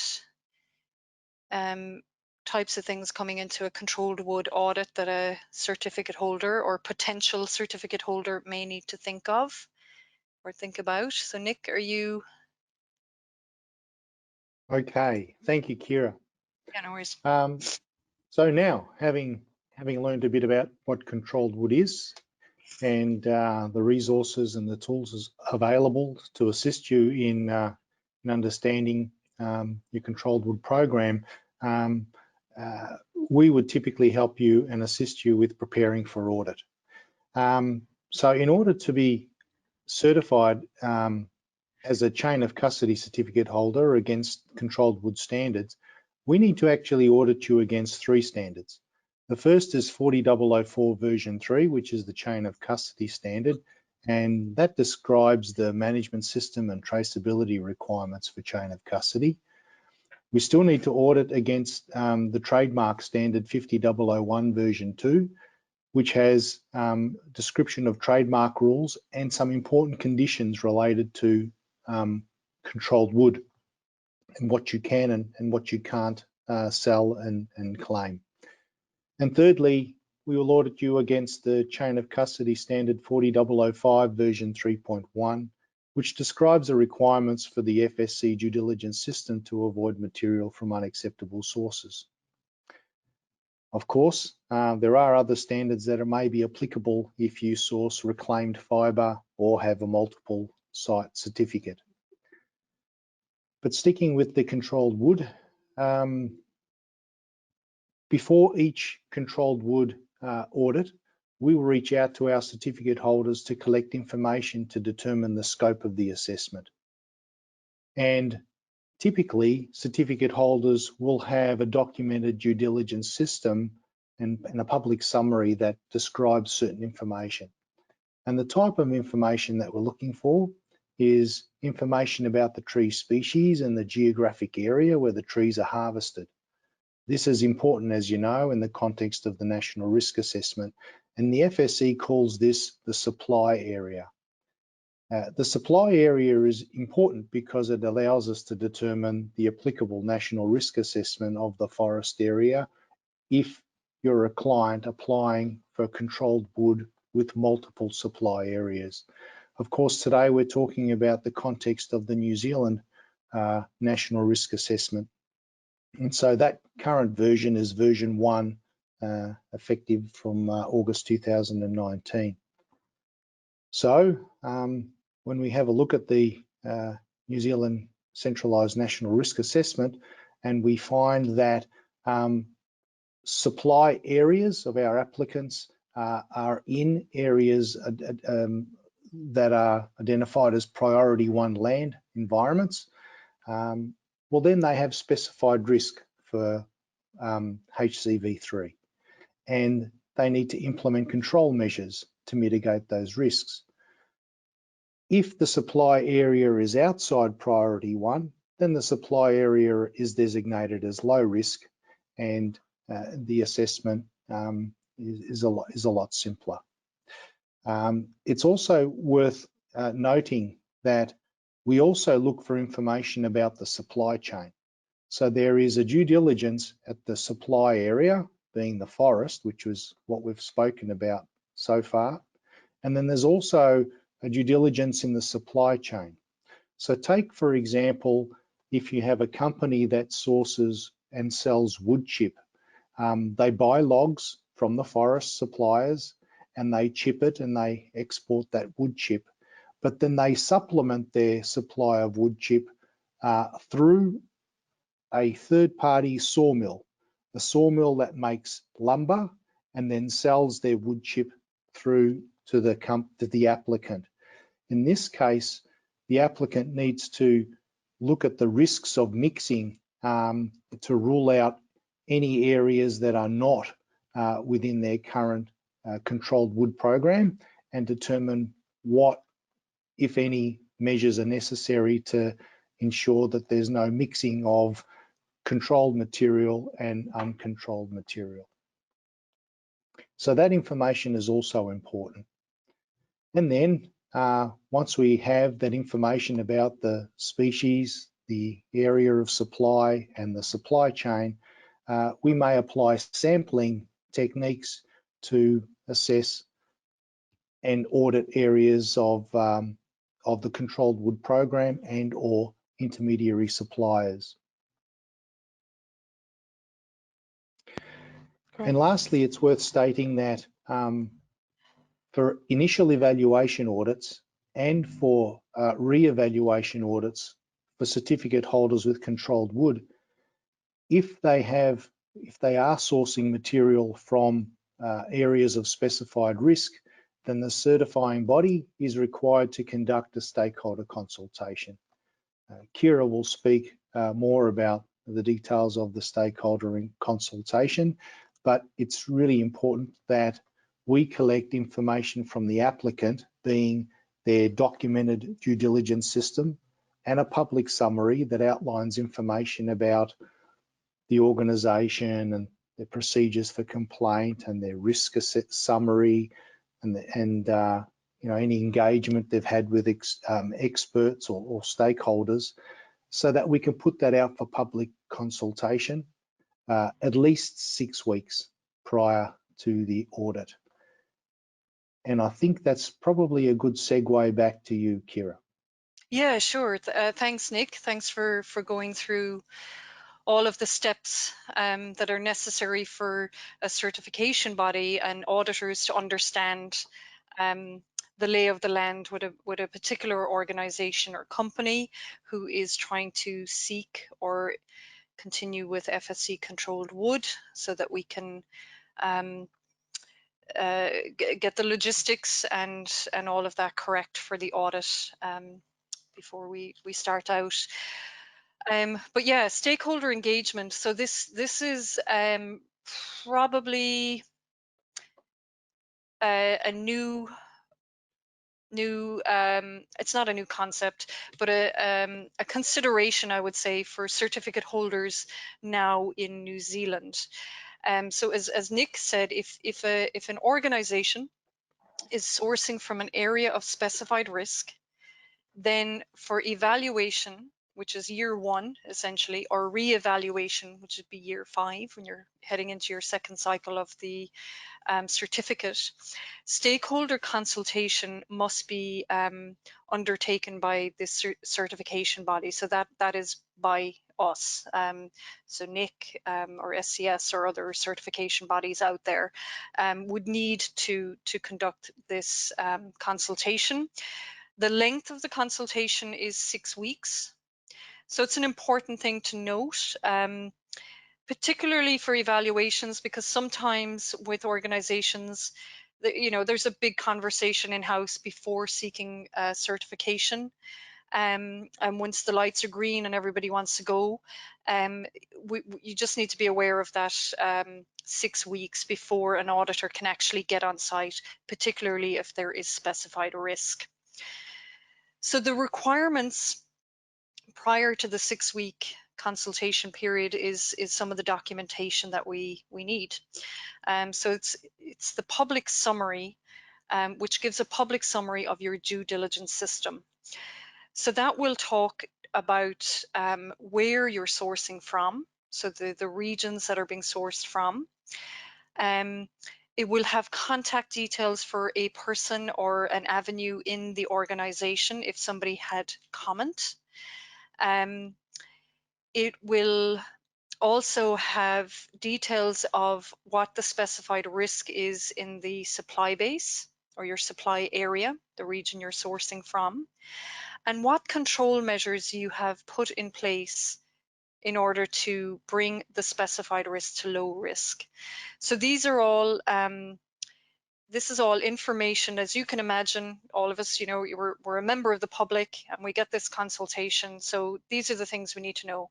types of things coming into a controlled wood audit that a certificate holder or potential certificate holder may need to think of or think about. So Nick, are you? Okay, thank you, Kira. Yeah, no worries. So now, having learned a bit about what controlled wood is and the resources and the tools available to assist you in understanding your controlled wood program, we would typically help you and assist you with preparing for audit. So in order to be certified as a chain of custody certificate holder against controlled wood standards, we need to actually audit you against 3 standards. The first is 40004 version 3, which is the chain of custody standard, and that describes the management system and traceability requirements for chain of custody. We still need to audit against the trademark standard 50001 version 2, which has description of trademark rules and some important conditions related to controlled wood and what you can and what you can't sell and claim. And thirdly, we will audit you against the chain of custody standard 40005 version 3.1, which describes the requirements for the FSC due diligence system to avoid material from unacceptable sources. Of course, there are other standards that may be applicable if you source reclaimed fibre or have a multiple site certificate. But sticking with the controlled wood, before each controlled wood audit, we will reach out to our certificate holders to collect information to determine the scope of the assessment. And typically, certificate holders will have a documented due diligence system and a public summary that describes certain information. And the type of information that we're looking for is information about the tree species and the geographic area where the trees are harvested. This is important, as you know, in the context of the National Risk Assessment, and the FSC calls this the supply area. The supply area is important because it allows us to determine the applicable National Risk Assessment of the forest area if you're a client applying for controlled wood with multiple supply areas. Of course, today we're talking about the context of the New Zealand National Risk Assessment. And so that current version is version 1, effective from August 2019. So when we have a look at the New Zealand Centralised National Risk Assessment, and we find that supply areas of our applicants are in areas that are identified as priority 1 land environments, well, then they have specified risk for HCV3, and they need to implement control measures to mitigate those risks. If the supply area is outside priority 1, then the supply area is designated as low risk, and the assessment is a lot simpler. It's also worth noting that we also look for information about the supply chain. So there is a due diligence at the supply area, being the forest, which was what we've spoken about so far. And then there's also a due diligence in the supply chain. So take, for example, if you have a company that sources and sells wood chip, they buy logs from the forest suppliers and they chip it and they export that wood chip. But then they supplement their supply of wood chip through a third-party sawmill, a sawmill that makes lumber and then sells their wood chip through to the applicant. In this case, the applicant needs to look at the risks of mixing to rule out any areas that are not within their current controlled wood program, and determine what, if any, measures are necessary to ensure that there's no mixing of controlled material and uncontrolled material. So that information is also important. And then once we have that information about the species, the area of supply and the supply chain, we may apply sampling techniques to assess and audit areas of the controlled wood program and or intermediary suppliers. Great. And lastly, it's worth stating that for initial evaluation audits and for re-evaluation audits for certificate holders with controlled wood, if they are sourcing material from areas of specified risk, then the certifying body is required to conduct a stakeholder consultation. Kira will speak more about the details of the stakeholder consultation, but it's really important that we collect information from the applicant, being their documented due diligence system and a public summary that outlines information about the organisation and their procedures for complaint and their risk summary and you know, any engagement they've had with experts or stakeholders, so that we can put that out for public consultation at least 6 weeks prior to the audit. And I think that's probably a good segue back to you, Kira. Yeah, sure. Thanks, Nick. Thanks for going through all of the steps that are necessary for a certification body and auditors to understand the lay of the land with a particular organization or company who is trying to seek or continue with FSC controlled wood, so that we can get the logistics and all of that correct for the audit before we start out. But yeah, stakeholder engagement. So this is probably a new it's not a new concept, but a consideration, I would say, for certificate holders now in New Zealand. So as Nick said, if an organization is sourcing from an area of specified risk, then for evaluation, which is year 1 essentially, or re-evaluation, which would be year 5 when you're heading into your second cycle of the certificate, stakeholder consultation must be undertaken by this certification body. So that is by us. So Nick or SCS or other certification bodies out there would need to conduct this consultation. The length of the consultation is 6 weeks. So it's an important thing to note, particularly for evaluations, because sometimes with organizations, you know, there's a big conversation in-house before seeking certification. And once the lights are green and everybody wants to go, you just need to be aware of that 6 weeks before an auditor can actually get on site, particularly if there is specified risk. So the requirements prior to the 6-week consultation period is some of the documentation that we need. So it's the public summary, which gives a public summary of your due diligence system. So that will talk about where you're sourcing from, so the regions that are being sourced from. It will have contact details for a person or an avenue in the organization if somebody had comment. It will also have details of what the specified risk is in the supply base or your supply area, the region you're sourcing from, and what control measures you have put in place in order to bring the specified risk to low risk. So these are all, this is all information, as you can imagine, all of us, you know, we're a member of the public and we get this consultation. So these are the things we need to know.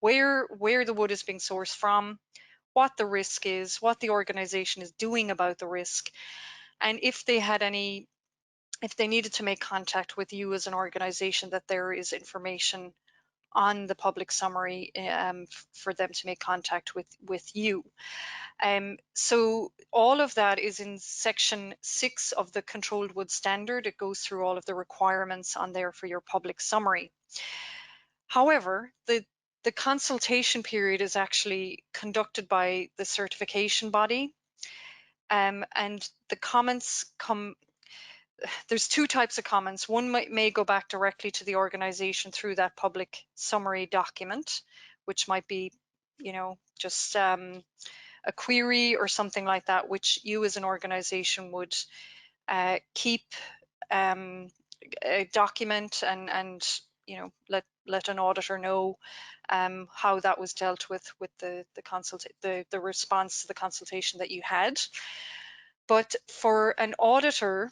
Where the wood is being sourced from, what the risk is, what the organization is doing about the risk, and if they had any, if they needed to make contact with you as an organization, that there is information on the public summary for them to make contact with you. So all of that is in section 6 of the Controlled Wood Standard. It goes through all of the requirements on there for your public summary. However, the consultation period is actually conducted by the certification body, and the comments come, there's 2 types of comments. One may go back directly to the organization through that public summary document, which might be, you know, just a query or something like that, which you as an organization would keep a document and you know, let an auditor know how that was dealt with the response to the consultation that you had. But for an auditor,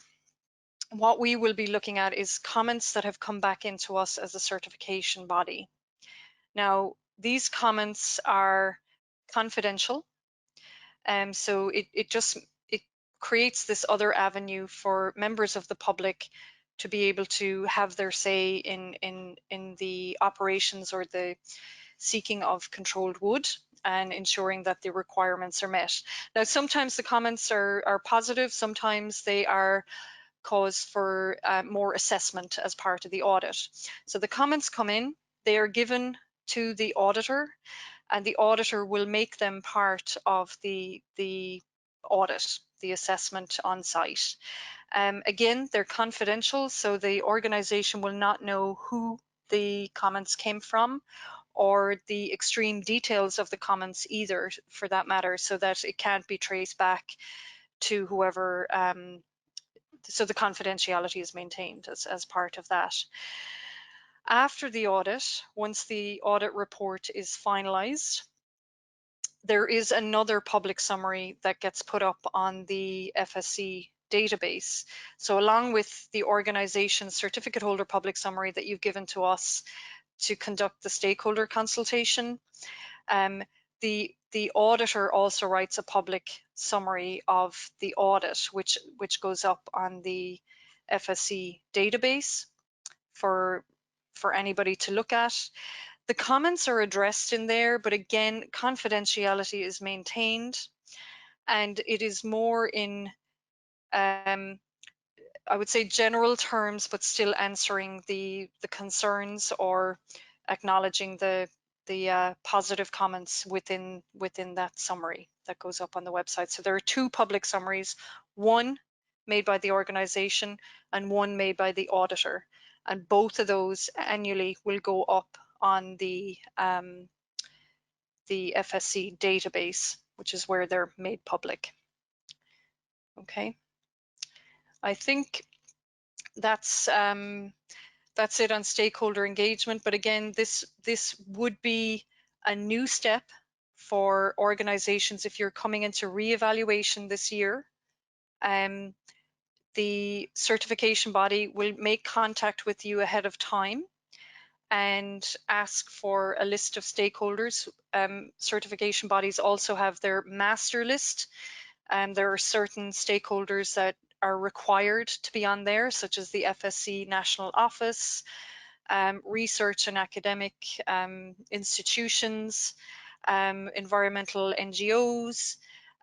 what we will be looking at is comments that have come back into us as a certification body. Now, these comments are confidential, so it creates this other avenue for members of the public to be able to have their say in the operations or the seeking of controlled wood and ensuring that the requirements are met. Now, sometimes the comments are positive, sometimes they are cause for more assessment as part of the audit. So the comments come in, they are given to the auditor, and the auditor will make them part of the audit, the assessment on site. Again, they're confidential, so the organization will not know who the comments came from or the extreme details of the comments either, for that matter, so that it can't be traced back to whoever, so the confidentiality is maintained as part of that. After the audit, once the audit report is finalized, there is another public summary that gets put up on the FSC database. So along with the organization's certificate holder public summary that you've given to us to conduct the stakeholder consultation, the auditor also writes a public summary of the audit, which goes up on the FSC database for anybody to look at. The comments are addressed in there, but again, confidentiality is maintained, and it is more in, I would say, general terms, but still answering the concerns or acknowledging the positive comments within that summary that goes up on the website. So there are 2 public summaries, one made by the organization and one made by the auditor, and both of those annually will go up on the FSC database, which is where they're made public. Okay, I think that's it on stakeholder engagement. But again, this would be a new step for organizations if you're coming into re-evaluation this year. The certification body will make contact with you ahead of time and ask for a list of stakeholders. Certification bodies also have their master list, and there are certain stakeholders that are required to be on there, such as the FSC National Office, research and academic institutions, environmental NGOs,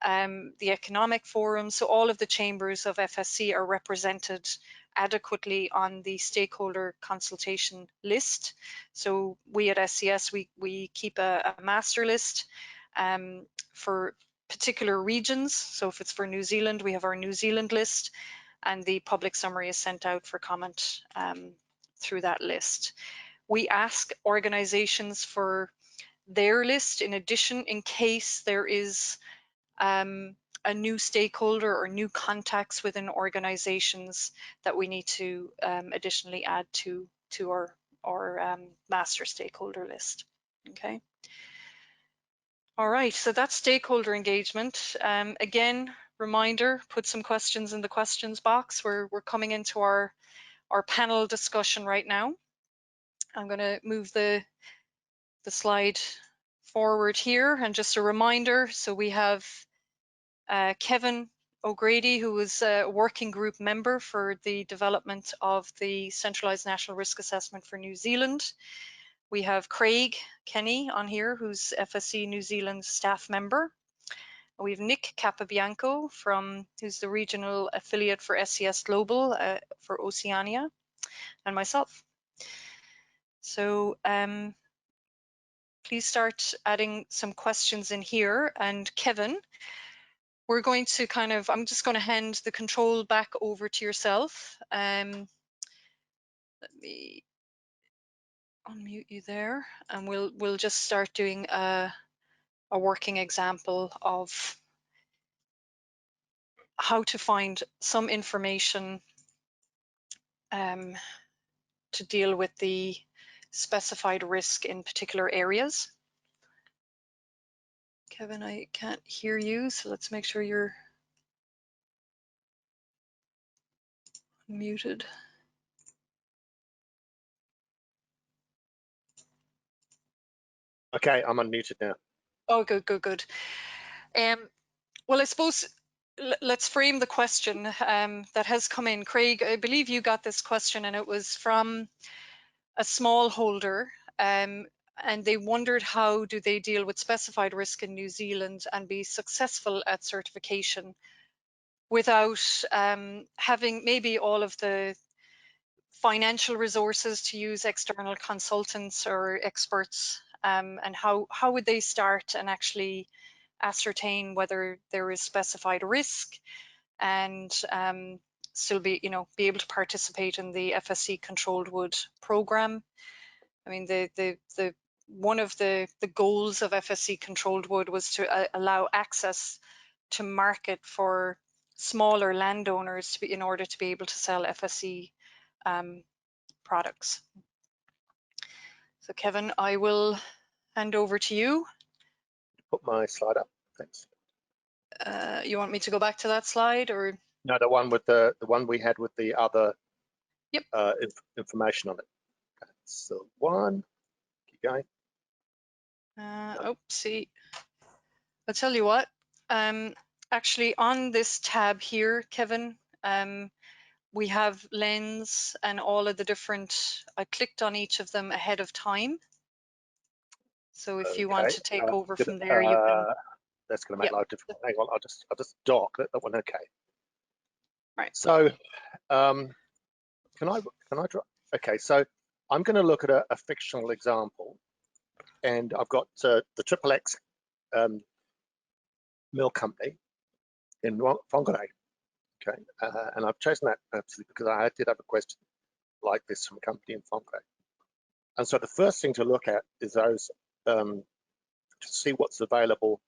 the economic forum. So all of the chambers of FSC are represented adequately on the stakeholder consultation list. So we at SCS, we keep a master list for particular regions. So if it's for New Zealand, we have our New Zealand list, and the public summary is sent out for comment through that list. We ask organizations for their list in addition, in case there is a new stakeholder or new contacts within organizations that we need to additionally add to our master stakeholder list. Okay. All right, so that's stakeholder engagement. Again, reminder, put some questions in the questions box. We're coming into our panel discussion right now. I'm going to move the slide forward here, and just a reminder, so we have Kevin O'Grady, who is a working group member for the development of the Centralised National Risk Assessment for New Zealand. We have Craig Kenny on here, who's FSC New Zealand staff member. We have Nick Capabianco, who's the regional affiliate for SCS Global for Oceania, and myself. So please start adding some questions in here. And Kevin, we're going to I'm just going to hand the control back over to yourself. Let me unmute you there, and we'll just start doing a working example of how to find some information to deal with the specified risk in particular areas. Kevin, I can't hear you, so let's make sure you're muted. Okay, I'm unmuted now. Oh, good. Well, I suppose let's frame the question that has come in. Craig, I believe you got this question, and it was from a smallholder, and they wondered how do they deal with specified risk in New Zealand and be successful at certification without having maybe all of the financial resources to use external consultants or experts, and how would they start and actually ascertain whether there is specified risk and still be able to participate in the FSC controlled wood program. I mean, the one of the goals of FSC controlled wood was to allow access to market for smaller landowners in order to be able to sell FSC products. So Kevin, I will hand over to you. Put my slide up, thanks. You want me to go back to that slide, or? No, the one with the one we had with the other information on it. That's the one. Keep going. See, I'll tell you what. Actually, on this tab here, Kevin, we have lens and all of the different. I clicked on each of them ahead of time. So if you want to take over from there, you can. That's going to make life difficult. Hang on, I'll just dock that one. Okay. Right. So, can I draw? Okay, so I'm going to look at a fictional example, and I've got the XXX mill company in Whangarei. Okay, and I've chosen that absolutely because I did have a question like this from a company in Whangarei. And so the first thing to look at is those to see what's available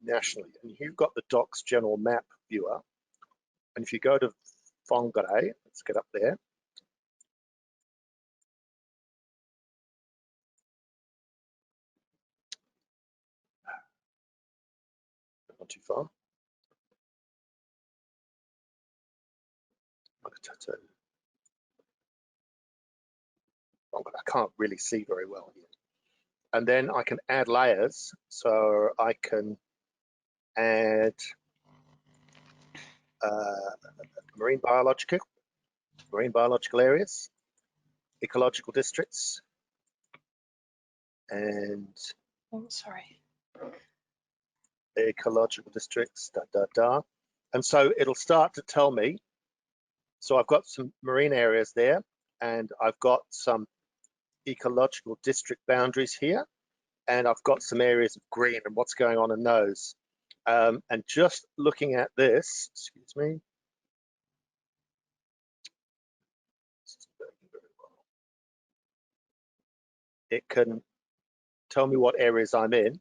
nationally. And you've got the Docs General Map Viewer. And if you go to Whangarei, let's get up there. Not too far. I can't really see very well here. And then I can add layers. So I can add marine biological areas, ecological districts, and sorry. Ecological districts, And so it'll start to tell me, so I've got some marine areas there, and I've got some ecological district boundaries here, and I've got some areas of green and what's going on in those. And just looking at this, excuse me, it can tell me what areas I'm in.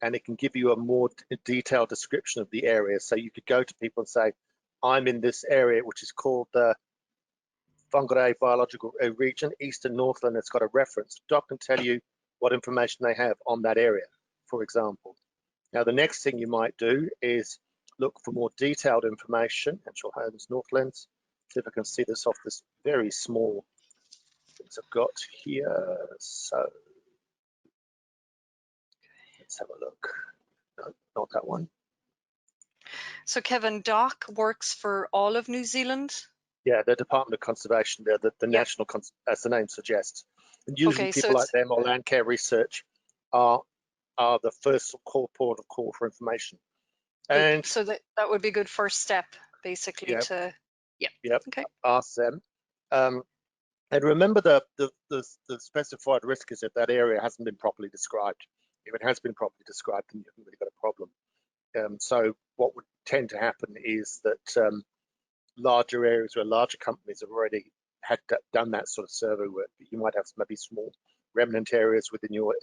And it can give you a more detailed description of the area. So you could go to people and say, I'm in this area, which is called the Whangarei Biological Region, Eastern Northland. It's got a reference. Doc can tell you what information they have on that area, for example. Now, the next thing you might do is look for more detailed information, natural homes, Northlands. See if I can see this off this very small things I've got here. So let's have a look. No, not that one. So Kevin, DOC works for all of New Zealand? Yeah, the Department of Conservation, the national, as the name suggests. And usually people like them or Land Care Research are the first port of call for information. And so that would be a good first step, basically, okay. Ask them. And remember the specified risk is if that area hasn't been properly described. If it has been properly described, then you haven't really got a problem. So what would tend to happen is that larger areas where larger companies have already done that sort of survey work, but you might have maybe small remnant areas within your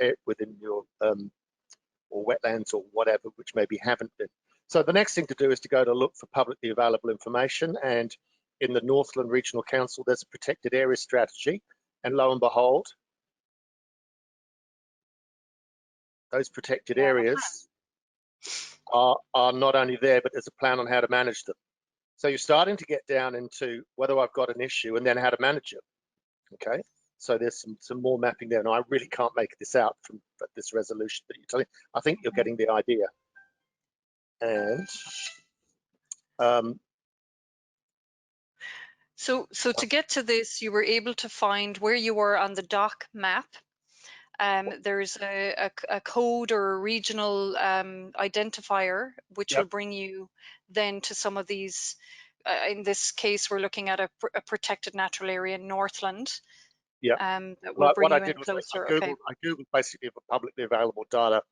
or wetlands or whatever, which maybe haven't been. So the next thing to do is to go to look for publicly available information. And in the Northland Regional Council, there's a protected area strategy. And lo and behold, those protected areas are not only there, but there's a plan on how to manage them. So you're starting to get down into whether I've got an issue and then how to manage it. Okay, so there's some more mapping there. Now I really can't make this out from this resolution that you're telling. I think you're getting the idea. And so to get to this, you were able to find where you were on the DOC map. There's a code or a regional identifier which will bring you then to some of these. In this case, we're looking at a protected natural area in Northland. That will bring you in closer. I Googled basically for publicly available data,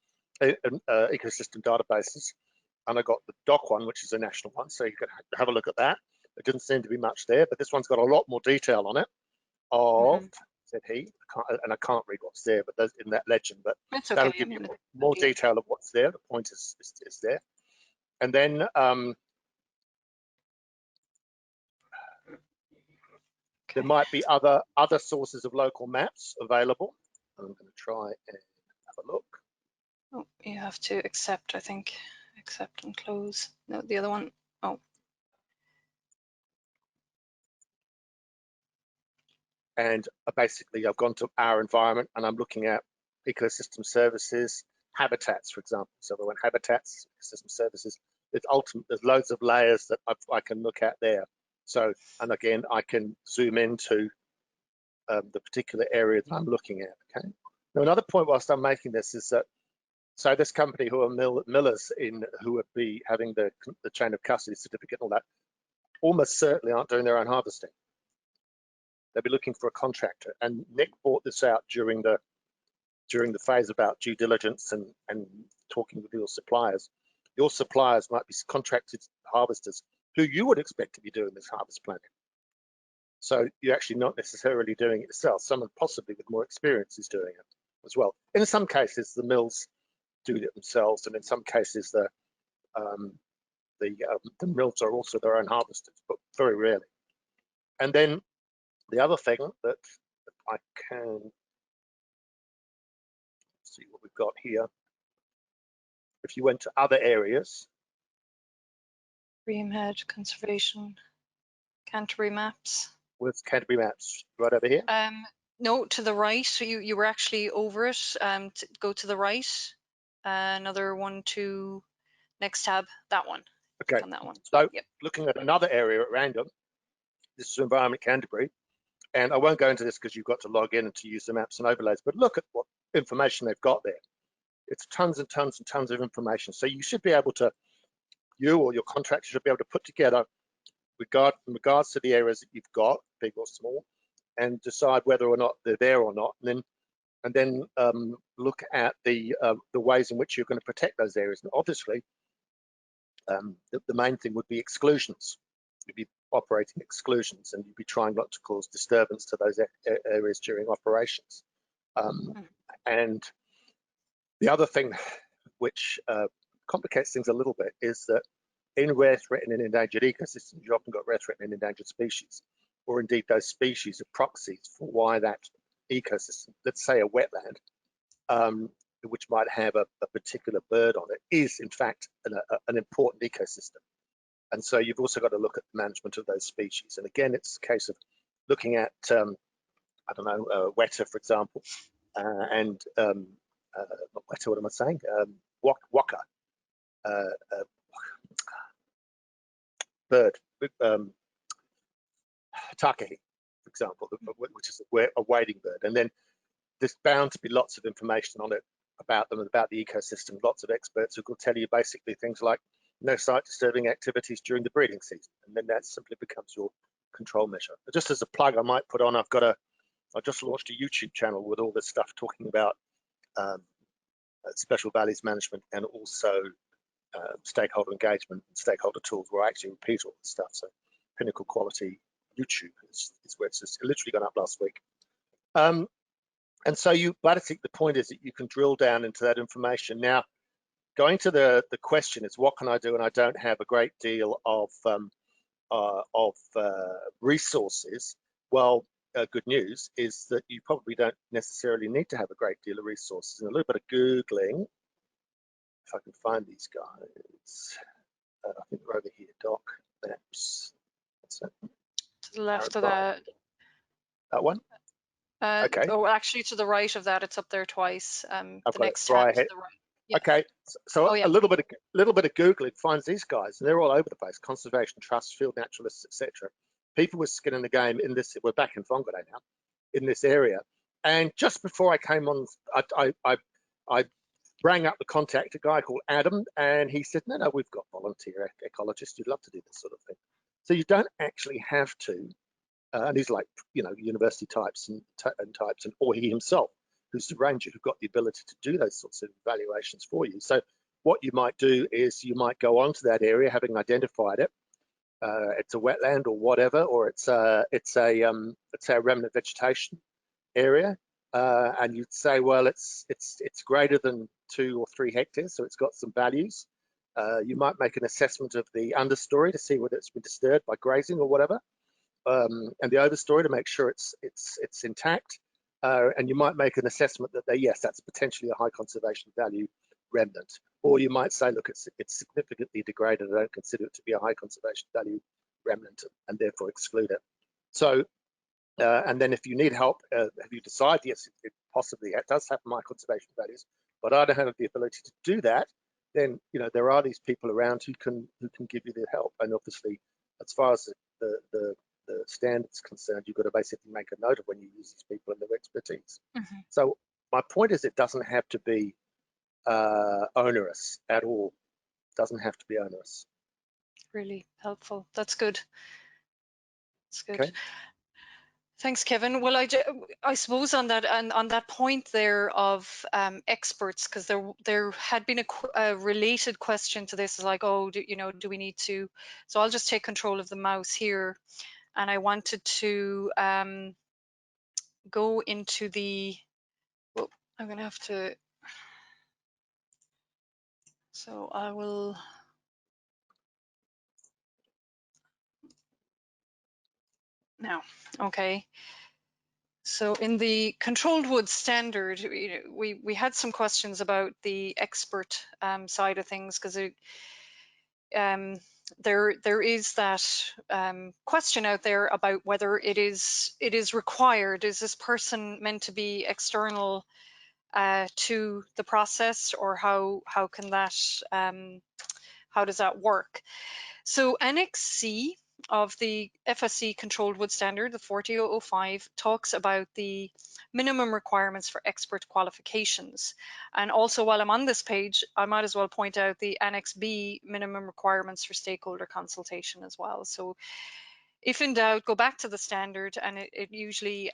ecosystem databases, and I got the DOC one, which is a national one, so you could have a look at that. There didn't seem to be much there, but this one's got a lot more detail on it. Said he, I can't read what's there, but there's in that legend, but that'll give you more detail of what's there. The point is there. And then there might be other sources of local maps available. I'm going to try and have a look. Oh, you have to accept, I think. Accept and close. No, the other one. Oh. And basically, I've gone to our environment and I'm looking at ecosystem services, habitats, for example. So we went habitats, ecosystem services. There's loads of layers that I can look at there. So, and again, I can zoom into the particular area that I'm looking at. Okay. Now, another point whilst I'm making this is that, so this company who are millers who would be having the chain of custody certificate and all that, almost certainly aren't doing their own harvesting. They'll be looking for a contractor. And Nick brought this out during the phase about due diligence and talking with your suppliers. Your suppliers might be contracted harvesters who you would expect to be doing this harvest planning. So you're actually not necessarily doing it yourself. Someone possibly with more experience is doing it as well. In some cases, the mills do it themselves, and in some cases, the mills are also their own harvesters, but very rarely. And then the other thing that I can see what we've got here. If you went to other areas, Breamhead Conservation, Canterbury Maps. Where's Canterbury Maps? Right over here? No, to the right. So you were actually over it. Go to the right. Another one to next tab, that one. Okay, Click on that one. so Yep. looking at another area at random, this is Environment Canterbury, and I won't go into this because you've got to log in and to use the maps and overlays, but look at what information they've got there. It's tons and tons and tons of information. So you should be able to, you or your contractor should be able to put together in regards to the areas that you've got, big or small, and decide whether or not they're there or not, and then look at the ways in which you're going to protect those areas. And obviously, the main thing would be exclusions. You'd be operating exclusions, and you'd be trying not to cause disturbance to those areas during operations. And the other thing which complicates things a little bit is that in rare, threatened, and endangered ecosystems, you've often got rare, threatened, and endangered species, or indeed those species are proxies for why that ecosystem, let's say a wetland, which might have a particular bird on it, is in fact an important ecosystem. And so you've also got to look at the management of those species. And again, it's a case of looking at, I don't know, weta, for example, and not weta, what am I saying? Waka, bird, takahi, for example, which is a wading bird. And then there's bound to be lots of information on it about them, about the ecosystem, lots of experts who will tell you basically things like no site disturbing activities during the breeding season. And then that simply becomes your control measure. But just as a plug, I might put on, I just launched a YouTube channel with all this stuff talking about special values management and also stakeholder engagement and stakeholder tools, where I actually repeat all this stuff. So Pinnacle Quality YouTube is where it's just literally gone up last week. And so but I think the point is that you can drill down into that information. Now, going to the question is, what can I do? And I don't have a great deal of resources. Well, good news is that you probably don't necessarily need to have a great deal of resources. And a little bit of Googling, if I can find these guys, I think they're over here, doc maps. What's that? To the left of that. That one? Okay. Oh, actually, to the right of that, it's up there twice. The next tab right to the right. Yeah. Okay, so yeah. a little bit of Googling finds these guys, and they're all over the place: conservation trusts, field naturalists, etc. People with skin in the game in this. We're back in Whangarei now, in this area. And just before I came on, I rang up the contact, a guy called Adam, and he said, no, we've got volunteer ecologists who'd love to do this sort of thing. So you don't actually have to. And he's like, university types and or he himself, who's the ranger, who got the ability to do those sorts of evaluations for you. So what you might do is you might go onto that area, having identified it. It's a wetland or whatever, or it's a remnant vegetation area, and you'd say, well, it's greater than 2 or 3 hectares, so it's got some values. You might make an assessment of the understory to see whether it's been disturbed by grazing or whatever. And the overstory to make sure it's intact, and you might make an assessment that yes, that's potentially a high conservation value remnant, or you might say, look, it's significantly degraded. I don't consider it to be a high conservation value remnant, and therefore exclude it. So, and then if you need help, if you decide yes, it possibly does have high conservation values, but I don't have the ability to do that, then there are these people around who can give you the help. And obviously, as far as the standards concerned, you've got to basically make a note of when you use these people and their expertise. So my point is, it doesn't have to be onerous at all. It doesn't have to be onerous. Really helpful. That's good. That's good. Okay. Thanks, Kevin. Well, I suppose on that point there of experts, because there had been a related question to this, is like, oh, do we need to? So I'll just take control of the mouse here, and I wanted to go into the. Well, I'm going to have to. So I will. Now, okay. So in the controlled wood standard, we had some questions about the expert side of things, because there is that question out there about whether it is required. Is this person meant to be external to the process, or how can that how does that work? So Annex C of the FSC controlled wood standard, the 40005, talks about the minimum requirements for expert qualifications. And also, while I'm on this page, I might as well point out the Annex B minimum requirements for stakeholder consultation as well. So if in doubt, go back to the standard, and it usually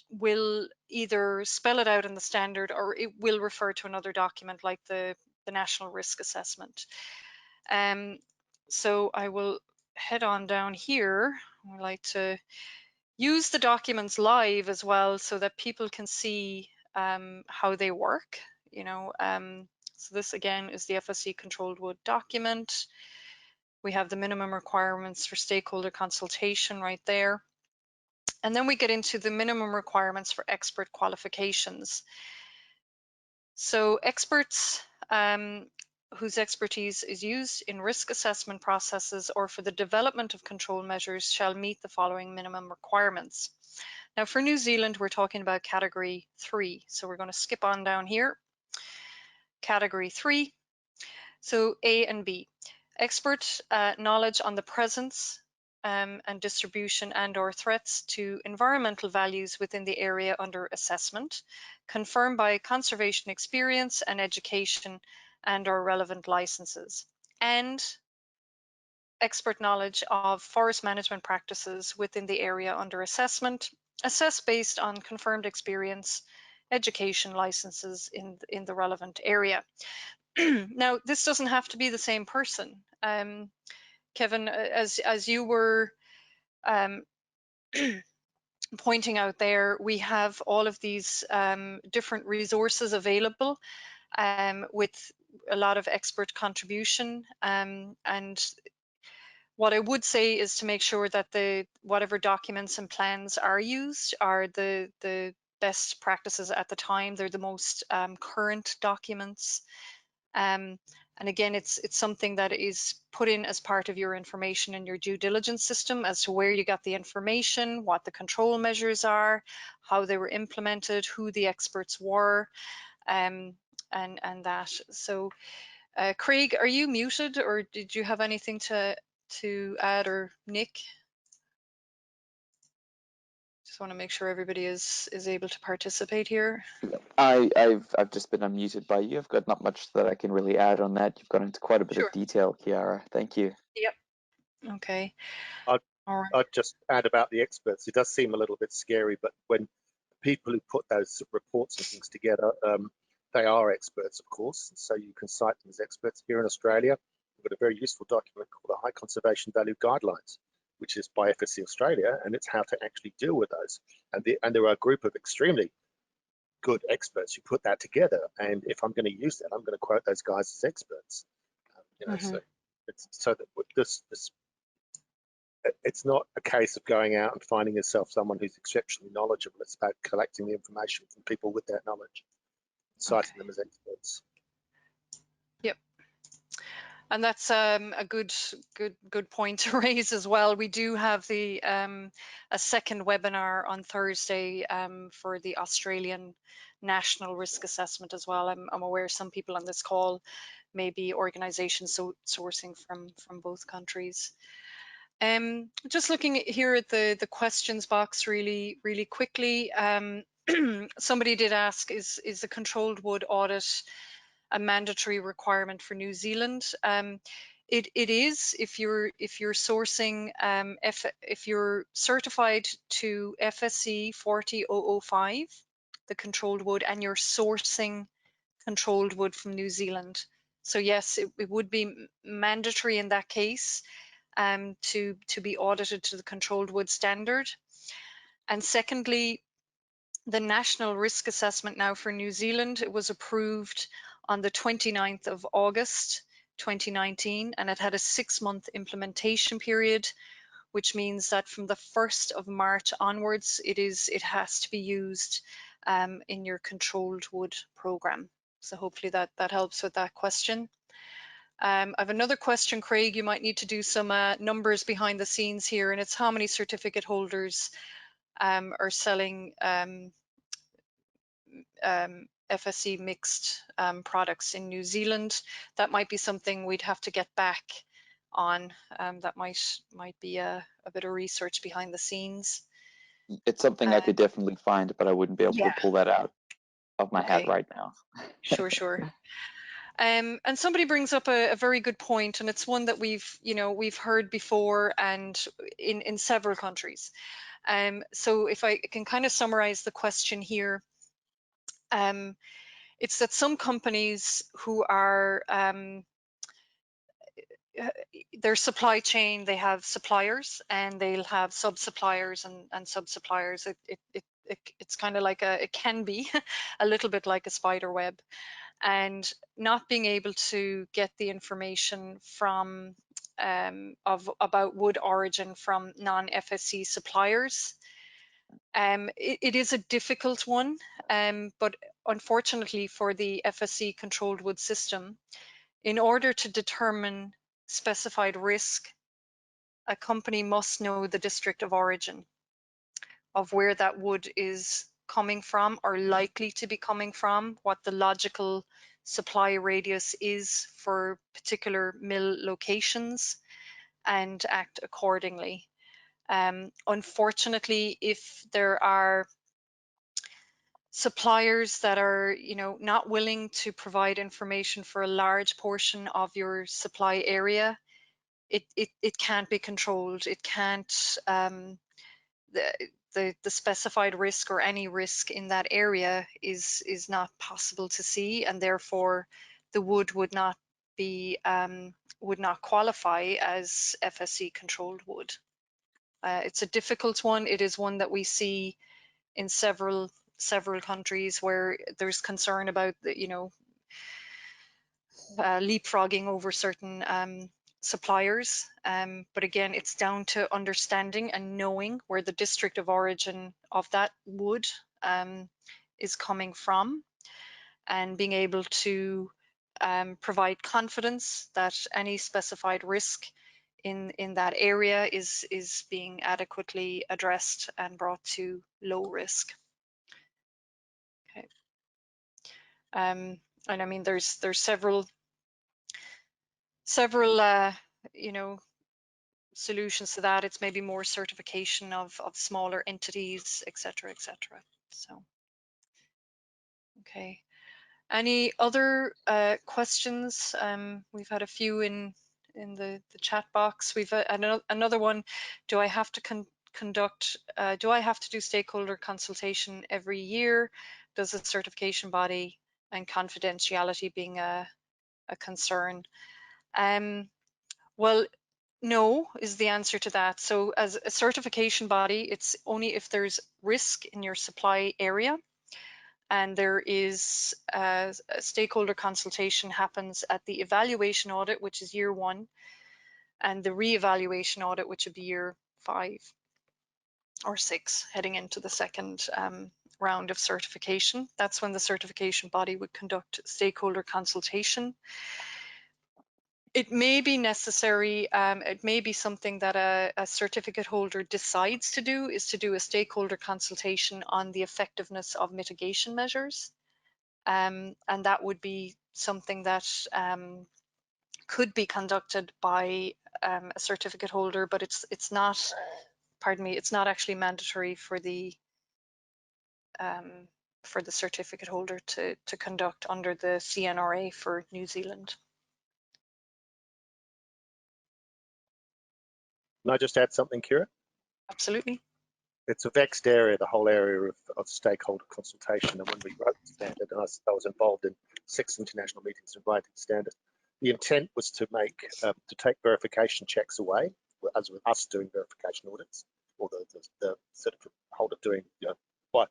will either spell it out in the standard, or it will refer to another document like the National Risk Assessment. So I will head on down here. I like to use the documents live as well, so that people can see how they work. You know, so this again is the FSC controlled wood document. We have the minimum requirements for stakeholder consultation right there. And then we get into the minimum requirements for expert qualifications. So experts whose expertise is used in risk assessment processes or for the development of control measures shall meet the following minimum requirements. Now for New Zealand, we're talking about category 3. So we're going to skip on down here. Category 3. So A and B. Expert knowledge on the presence and distribution and/or threats to environmental values within the area under assessment, confirmed by conservation experience and education and/or relevant licenses, and expert knowledge of forest management practices within the area under assessment, assessed based on confirmed experience, education licenses in the relevant area. Now, this doesn't have to be the same person. Kevin, as you were pointing out there, we have all of these different resources available with a lot of expert contribution. And what I would say is to make sure that whatever documents and plans are used are the best practices at the time. They're the most current documents. And again, it's something that is put in as part of your information in your due diligence system as to where you got the information, what the control measures are, how they were implemented, who the experts were, and that. So, Craig, are you muted, or did you have anything to add, or Nick? Just want to make sure everybody is able to participate here. I've just been unmuted by you. I've got not much that I can really add on that. You've gone into quite a bit of detail, Chiara. Thank you. Yep. Okay. All right. I'd just add about the experts. It does seem a little bit scary, but when people who put those reports and things together, they are experts, of course, so you can cite them as experts. Here in Australia, we've got a very useful document called the High Conservation Value Guidelines, which is by FSC Australia, and it's how to actually deal with those. And there are a group of extremely good experts who put that together. And if I'm going to use that, I'm going to quote those guys as experts. So it's so that this it's not a case of going out and finding yourself someone who's exceptionally knowledgeable. It's about collecting the information from people with that knowledge, citing them as experts. Yep. And that's a good point to raise as well. We do have the a second webinar on Thursday for the Australian National Risk Assessment as well. I'm aware some people on this call may be organisations sourcing from both countries. Just looking here at the questions box really quickly. Somebody did ask, is the controlled wood audit a mandatory requirement for New Zealand? It is if you're sourcing if you're certified to FSC 40005, the controlled wood, and you're sourcing controlled wood from New Zealand. So yes, it would be mandatory in that case to be audited to the controlled wood standard. And secondly, the National Risk Assessment now for New Zealand, it was approved on the 29th of August 2019, and it had a 6-month implementation period, which means that from the 1st of March onwards, it has to be used in your controlled wood program. So hopefully that helps with that question. I have another question, Craig. You might need to do some numbers behind the scenes here, and it's how many certificate holders are selling FSC mixed products in New Zealand. That might be something we'd have to get back on. That might be a bit of research behind the scenes. It's something I could definitely find, but I wouldn't be able Yeah. to pull that out of my hat right now. Sure. And somebody brings up a very good point, and it's one that we've heard before and in several countries. So if I can kind of summarize the question here, it's that some companies who are their supply chain, they have suppliers and they'll have sub-suppliers and sub-suppliers. It's kind of like it can be a little bit like a spider web, and not being able to get the information from about wood origin from non-FSC suppliers. It is a difficult one, but unfortunately for the FSC controlled wood system, in order to determine specified risk, a company must know the district of origin of where that wood is coming from or likely to be coming from, what the logical supply radius is for particular mill locations, and act accordingly. Unfortunately, if there are suppliers that are not willing to provide information for a large portion of your supply area, it can't be controlled. It can't the specified risk or any risk in that area is not possible to see, and therefore the wood would not be would not qualify as FSC controlled wood. It's a difficult one. It is one that we see in several countries where there's concern about leapfrogging over certain suppliers. But again, it's down to understanding and knowing where the district of origin of that wood is coming from, and being able to provide confidence that any specified risk in that area is being adequately addressed and brought to low risk. Okay. And I mean, there's several solutions to that. It's maybe more certification of smaller entities, etc. So, okay. Any other questions? We've had a few in the chat box. We've another one. Do I have to do I have to do stakeholder consultation every year? Does the certification body and confidentiality being a concern? Well, no is the answer to that. So as a certification body, it's only if there's risk in your supply area, and there is a stakeholder consultation happens at the evaluation audit, which is year 1, and the re-evaluation audit, which would be year 5 or 6, heading into the second round of certification. That's when the certification body would conduct stakeholder consultation. It may be necessary, it may be something that a certificate holder decides to do, is to do a stakeholder consultation on the effectiveness of mitigation measures. And that would be something that could be conducted by a certificate holder, but it's not, pardon me, it's not actually mandatory for the certificate holder to conduct under the CNRA for New Zealand. Can I just add something, Kira? Absolutely. It's a vexed area, the whole area of stakeholder consultation. And when we wrote the standard, and I was involved in 6 international meetings in writing the standard, the intent was to take verification checks away, as with us doing verification audits, or the certificate holder doing by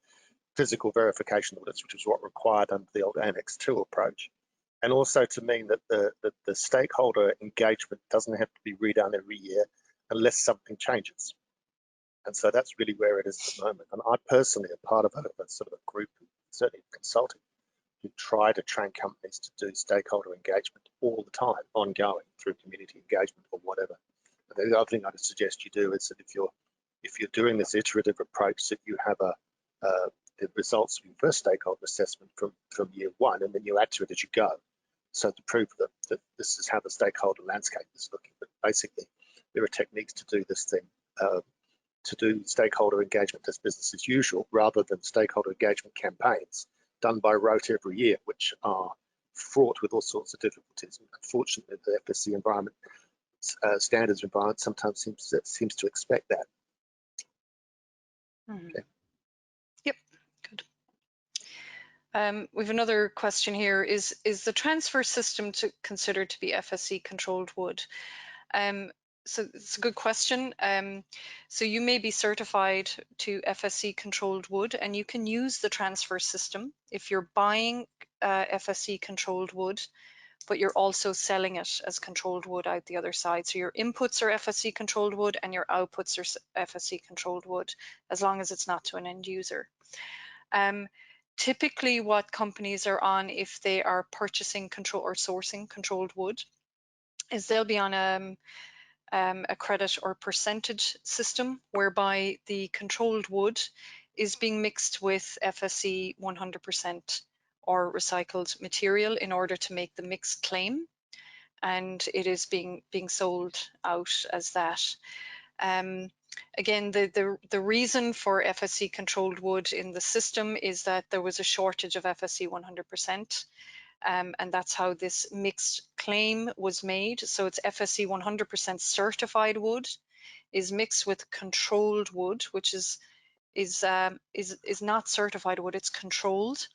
physical verification audits, which is what required under the old Annex 2 approach. And also to mean that the stakeholder engagement doesn't have to be redone every year unless something changes. And so that's really where it is at the moment. And I personally am part of a sort of a group, certainly consulting, who try to train companies to do stakeholder engagement all the time, ongoing, through community engagement or whatever. And the other thing I'd suggest you do is that if you're doing this iterative approach, that you have the results of your first stakeholder assessment from year one, and then you add to it as you go. So to prove that this is how the stakeholder landscape is looking. But basically, there are techniques to do this thing, to do stakeholder engagement as business as usual, rather than stakeholder engagement campaigns done by rote every year, which are fraught with all sorts of difficulties. Unfortunately, the FSC environment, standards environment sometimes seems to expect that. Okay. Yep, good. We have another question here. Is the transfer system considered to be FSC controlled wood? So it's a good question. So you may be certified to FSC controlled wood, and you can use the transfer system if you're buying FSC controlled wood, but you're also selling it as controlled wood out the other side. So your inputs are FSC controlled wood and your outputs are FSC controlled wood, as long as it's not to an end user. Typically what companies are on, if they are purchasing control or sourcing controlled wood, is they'll be on a credit or percentage system whereby the controlled wood is being mixed with FSC 100% or recycled material in order to make the mixed claim, and it is being sold out as that. Again, the reason for FSC controlled wood in the system is that there was a shortage of FSC 100%. And that's how this mixed claim was made. So it's FSC 100% certified wood is mixed with controlled wood, which is not certified wood, it's controlled.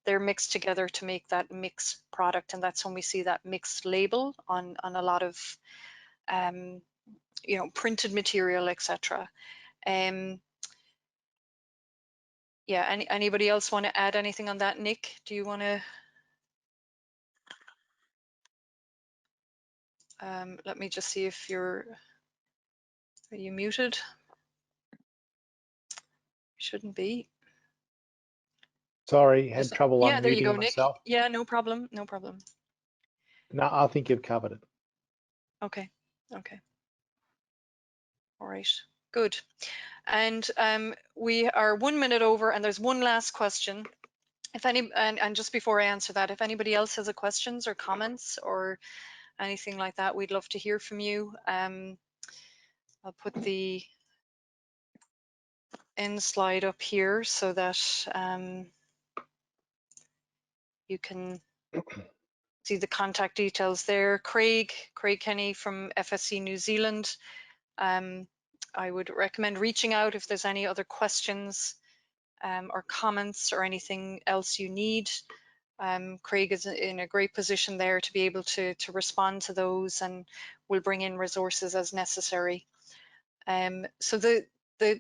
They're mixed together to make that mixed product, and that's when we see that mixed label on a lot of you know, printed material, etc. Yeah, anybody else want to add anything on that? Nick, do you want to? Let me just see if are you muted? Shouldn't be. Sorry, had trouble yeah, there you go, unmuting myself. Nick. Yeah, no problem, no problem. No, I think you've covered it. Okay, okay. All right, good. And we are 1 minute over, and there's one last question. If any, and just before I answer that, if anybody else has a questions or comments or anything like that, we'd love to hear from you. I'll put the end slide up here so that you can see the contact details there. Craig Kenny from FSC New Zealand. I would recommend reaching out if there's any other questions or comments or anything else you need. Craig is in a great position there to be able to respond to those, and we'll bring in resources as necessary. So the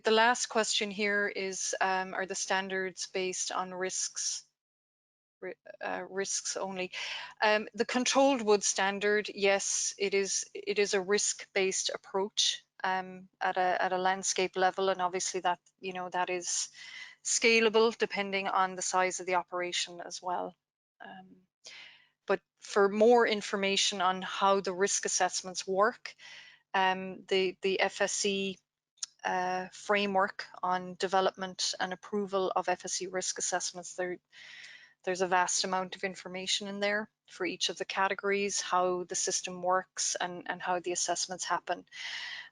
last question here is, are the standards based on risks only? The controlled wood standard, yes, it is a risk-based approach at a landscape level, and obviously that, you know, that is scalable depending on the size of the operation as well. But for more information on how the risk assessments work, the FSC framework on development and approval of FSC risk assessments, there's a vast amount of information in there for each of the categories, how the system works and how the assessments happen.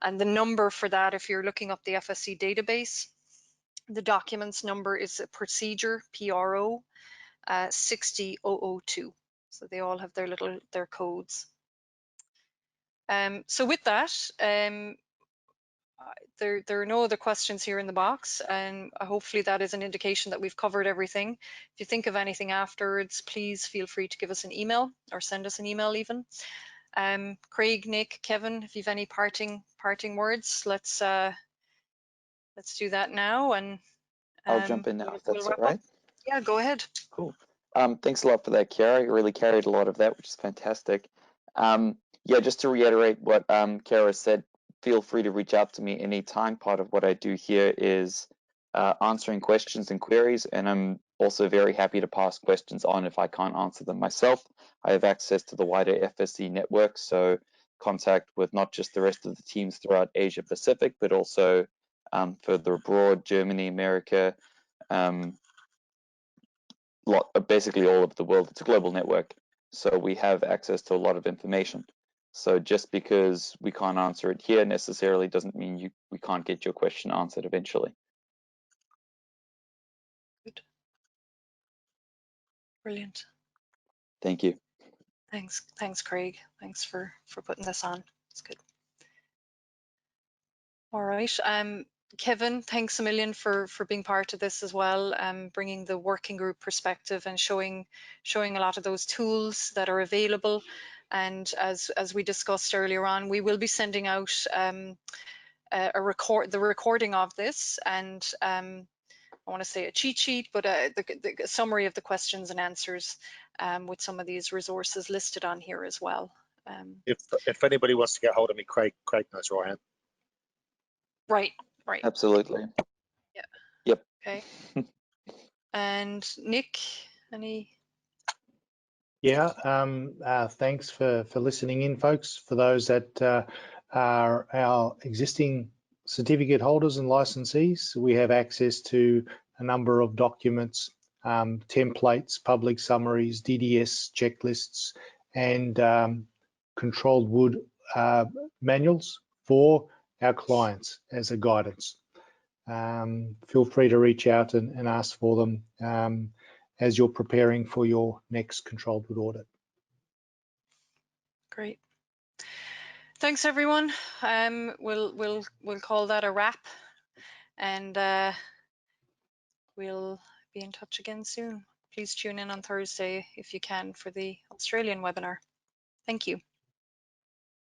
And the number for that, if you're looking up the FSC database, the documents number is a procedure, PRO 60002. So they all have their codes. So with that, there are no other questions here in the box, and hopefully that is an indication that we've covered everything. If you think of anything afterwards, please feel free to give us an email or send us an email even. Craig, Nick, Kevin, if you've any parting words, let's do that now. And I'll jump in now if that's all right. Yeah, go ahead. Cool. Thanks a lot for that, Kiara. You really carried a lot of that, which is fantastic. Yeah, just to reiterate what Kiara said, feel free to reach out to me anytime. Part of what I do here is answering questions and queries, and I'm also very happy to pass questions on if I can't answer them myself. I have access to the wider FSC network, so contact with not just the rest of the teams throughout Asia Pacific, but also further abroad, Germany, America, basically all of the world. It's a global network, so we have access to a lot of information. So just because we can't answer it here necessarily doesn't mean we can't get your question answered eventually. Good. Brilliant. Thank you. Thanks, Craig. Thanks for putting this on. It's good. All right. Kevin, thanks a million for being part of this as well, bringing the working group perspective and showing a lot of those tools that are available. And as we discussed earlier on, we will be sending out the recording of this, and I want to say a cheat sheet, but the summary of the questions and answers with some of these resources listed on here as well. If anybody wants to get hold of me, Craig knows where I am. Right. Absolutely. Yeah. Yep. Okay. And Nick, any? Yeah, thanks for listening in, folks. For those that are our existing certificate holders and licensees, we have access to a number of documents, templates, public summaries, DDS checklists, and controlled wood manuals for our clients as a guidance. Feel free to reach out and ask for them as you're preparing for your next controlled wood audit. Great. Thanks, everyone. We'll call that a wrap, and we'll be in touch again soon. Please tune in on Thursday if you can for the Australian webinar. Thank you.